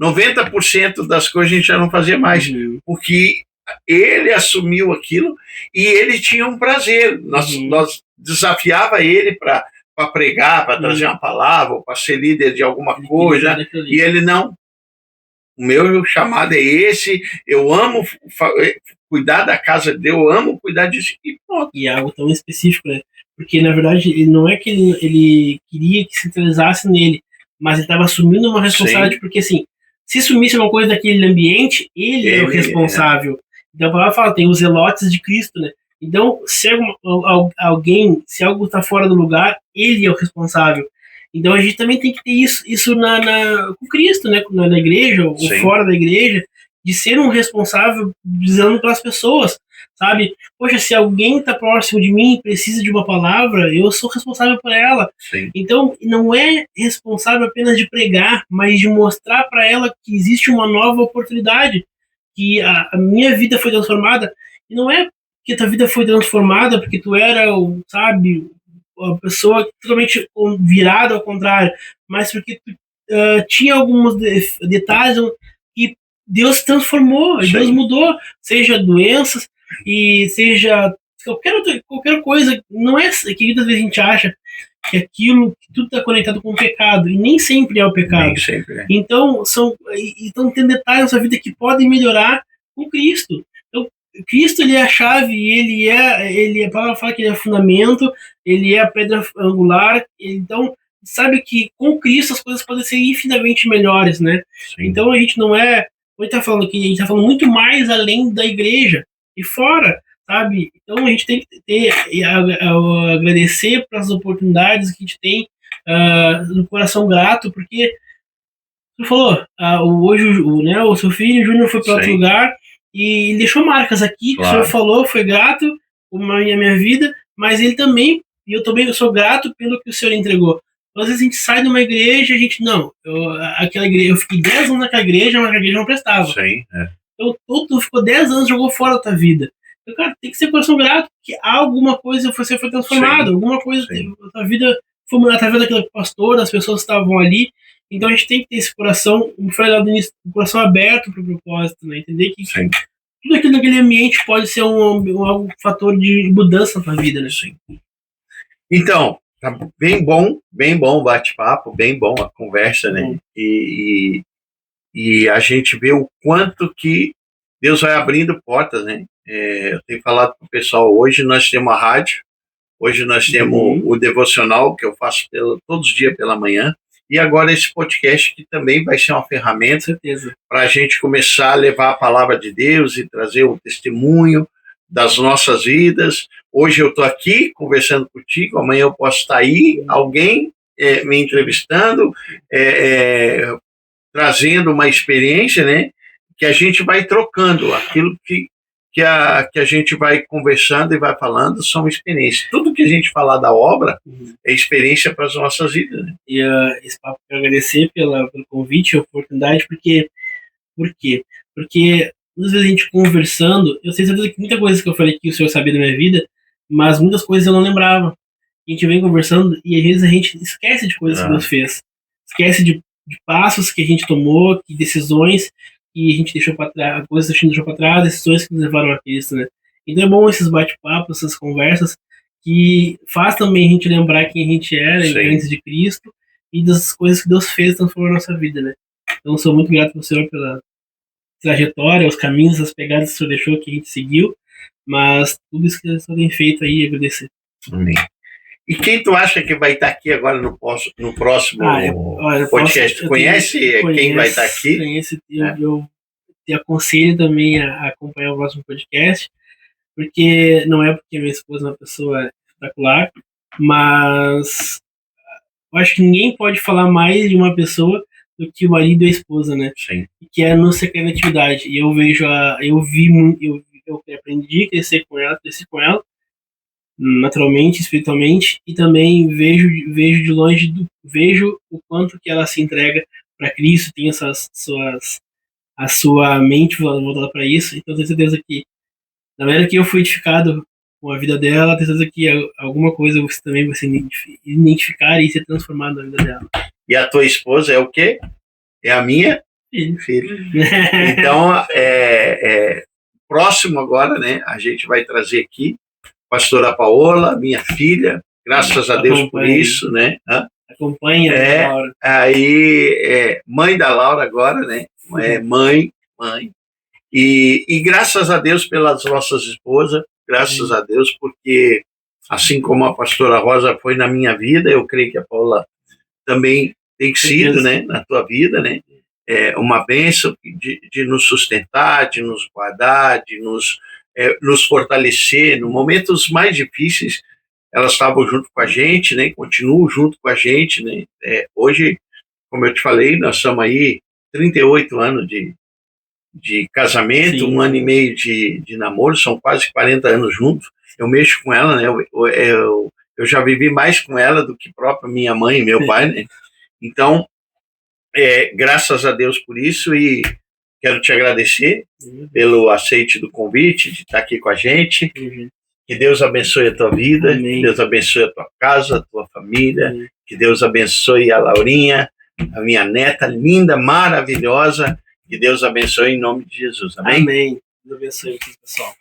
Speaker 1: 90% das coisas a gente já não fazia mais, porque ele assumiu aquilo e ele tinha um prazer. Nós desafiava ele para pregar, para trazer uma palavra, para ser líder de alguma coisa, e ele não. O meu chamado é esse, eu amo cuidar da casa de Deus, eu amo cuidar disso, e pronto.
Speaker 2: E é algo tão específico, né? Porque, na verdade, ele não é que ele queria que se centralizasse nele, mas ele estava assumindo uma responsabilidade, porque, assim, se sumisse uma coisa daquele ambiente, ele é o responsável. Então, a palavra fala, tem os zelotes de Cristo, né? Então, se se algo está fora do lugar, ele é o responsável. Então, a gente também tem que ter isso com Cristo, né? Na igreja, ou fora da igreja, de ser um responsável dizendo para as pessoas, sabe? Poxa, se alguém está próximo de mim e precisa de uma palavra, eu sou responsável por ela.
Speaker 1: Sim.
Speaker 2: Então, não é responsável apenas de pregar, mas de mostrar para ela que existe uma nova oportunidade, que a minha vida foi transformada. E não é que a tua vida foi transformada porque tu era, sabe, uma pessoa totalmente virada ao contrário, mas porque tu tinha alguns detalhes que Deus transformou, Deus mudou, seja doenças e seja qualquer coisa. Não é que muitas vezes a gente acha que aquilo, que tudo está conectado com o pecado, e nem sempre é o pecado.
Speaker 1: Nem sempre é.
Speaker 2: Então, tem detalhes na sua vida que podem melhorar com Cristo. Então, Cristo, ele é a chave, a palavra fala que ele é o fundamento, ele é a pedra angular. Então, sabe que com Cristo as coisas podem ser infinitamente melhores, né?
Speaker 1: Sim.
Speaker 2: Então, a gente não é... A gente está falando muito mais além da igreja e fora, sabe? Então, a gente tem que agradecer para as oportunidades que a gente tem, no coração grato, porque tu falou, hoje o seu filho, o Júnior, foi para outro lugar e deixou marcas aqui, que o senhor falou, foi grato com a minha vida, mas ele também, e eu também sou grato pelo que o senhor entregou. Às vezes a gente sai de uma igreja, a gente, aquela igreja, eu fiquei 10 anos naquela igreja, mas a igreja não prestava.
Speaker 1: Sim,
Speaker 2: Então, tu ficou 10 anos, jogou fora da tua vida. Então, cara, tem que ser coração grato, que alguma coisa você foi transformado, alguma coisa, a tua vida foi através daquele pastor, das pessoas que estavam ali. Então a gente tem que ter esse coração, como foi lá no início, um coração aberto para o propósito, né? Entender que tudo aquilo naquele ambiente pode ser um fator de mudança na tua vida, né?
Speaker 1: Sim. Então, tá bem bom o bate-papo, bem bom a conversa, né? E a gente vê o quanto que Deus vai abrindo portas, né? Eu tenho falado para o pessoal, hoje nós temos a rádio, hoje nós temos o devocional, que eu faço todos os dias pela manhã, e agora esse podcast, que também vai ser uma ferramenta para a gente começar a levar a palavra de Deus e trazer o testemunho das nossas vidas. Hoje eu estou aqui conversando contigo, amanhã eu posso estar aí, alguém me entrevistando, trazendo uma experiência, né? que a gente vai trocando, aquilo que a gente vai conversando e vai falando são experiências. Tudo que a gente falar da obra é experiência para as nossas vidas. Né?
Speaker 2: E esse papo, eu quero agradecer pelo convite, a oportunidade, por quê? Porque às vezes a gente conversando, eu sei certeza que muita coisa que eu falei aqui o senhor sabia da minha vida, mas muitas coisas eu não lembrava. A gente vem conversando e às vezes a gente esquece de coisas que Deus fez. Esquece de passos que a gente tomou, de decisões que a gente deixou para trás, coisas que a gente deixou para trás, decisões que nos levaram a Cristo, né? Então é bom esses bate-papos, essas conversas, que faz também a gente lembrar quem a gente era antes de Cristo e das coisas que Deus fez transformar a nossa vida, né? Então sou muito grato ao Senhor pela trajetória, os caminhos, as pegadas que o Senhor deixou, que a gente seguiu, mas tudo isso que o Senhor tem feito aí, agradecer.
Speaker 1: Amém. E quem tu acha que vai estar aqui agora no próximo podcast? Tu conhece quem vai estar aqui?
Speaker 2: Conheço, eu te aconselho também a acompanhar o próximo podcast, porque não é porque minha esposa é uma pessoa espetacular, mas eu acho que ninguém pode falar mais de uma pessoa do que o marido e a esposa, né?
Speaker 1: Sim.
Speaker 2: Que é no secreto da atividade. E eu vejo eu aprendi a crescer com ela, cresci com ela, naturalmente, espiritualmente, e também vejo de longe, vejo o quanto que ela se entrega para Cristo, tem a sua mente voltada para isso. Então tenho certeza que na maneira que eu fui edificado com a vida dela, tenho certeza que alguma coisa você também vai se identificar e ser transformado na vida dela.
Speaker 1: E a tua esposa é o quê? É a minha filha. Então, próximo agora, né? A gente vai trazer aqui a pastora Paola, minha filha, graças a Deus por isso, né?
Speaker 2: Acompanha a Laura.
Speaker 1: Aí, mãe da Laura agora, né? Mãe. E graças a Deus pelas nossas esposas, graças a Deus, porque assim como a pastora Rosa foi na minha vida, eu creio que a Paola também tem sido, né, na tua vida, né? É uma bênção de nos sustentar, de nos guardar, de nos fortalecer. Nos momentos mais difíceis, elas estavam junto com a gente, né? Continuam junto com a gente, né? Hoje, como eu te falei, nós estamos aí 38 anos de casamento, Sim. 1 ano e meio de namoro, são quase 40 anos juntos. Eu mexo com ela, né? Eu já vivi mais com ela do que própria minha mãe e meu pai, né? Então, graças a Deus por isso, e quero te agradecer pelo aceite do convite, de estar aqui com a gente. Que Deus abençoe a tua vida,
Speaker 2: Amém.
Speaker 1: Que Deus abençoe a tua casa, a tua família, Amém. Que Deus abençoe a Laurinha, a minha neta linda, maravilhosa. Que Deus abençoe em nome de Jesus. Amém?
Speaker 2: Amém. Deus abençoe, pessoal.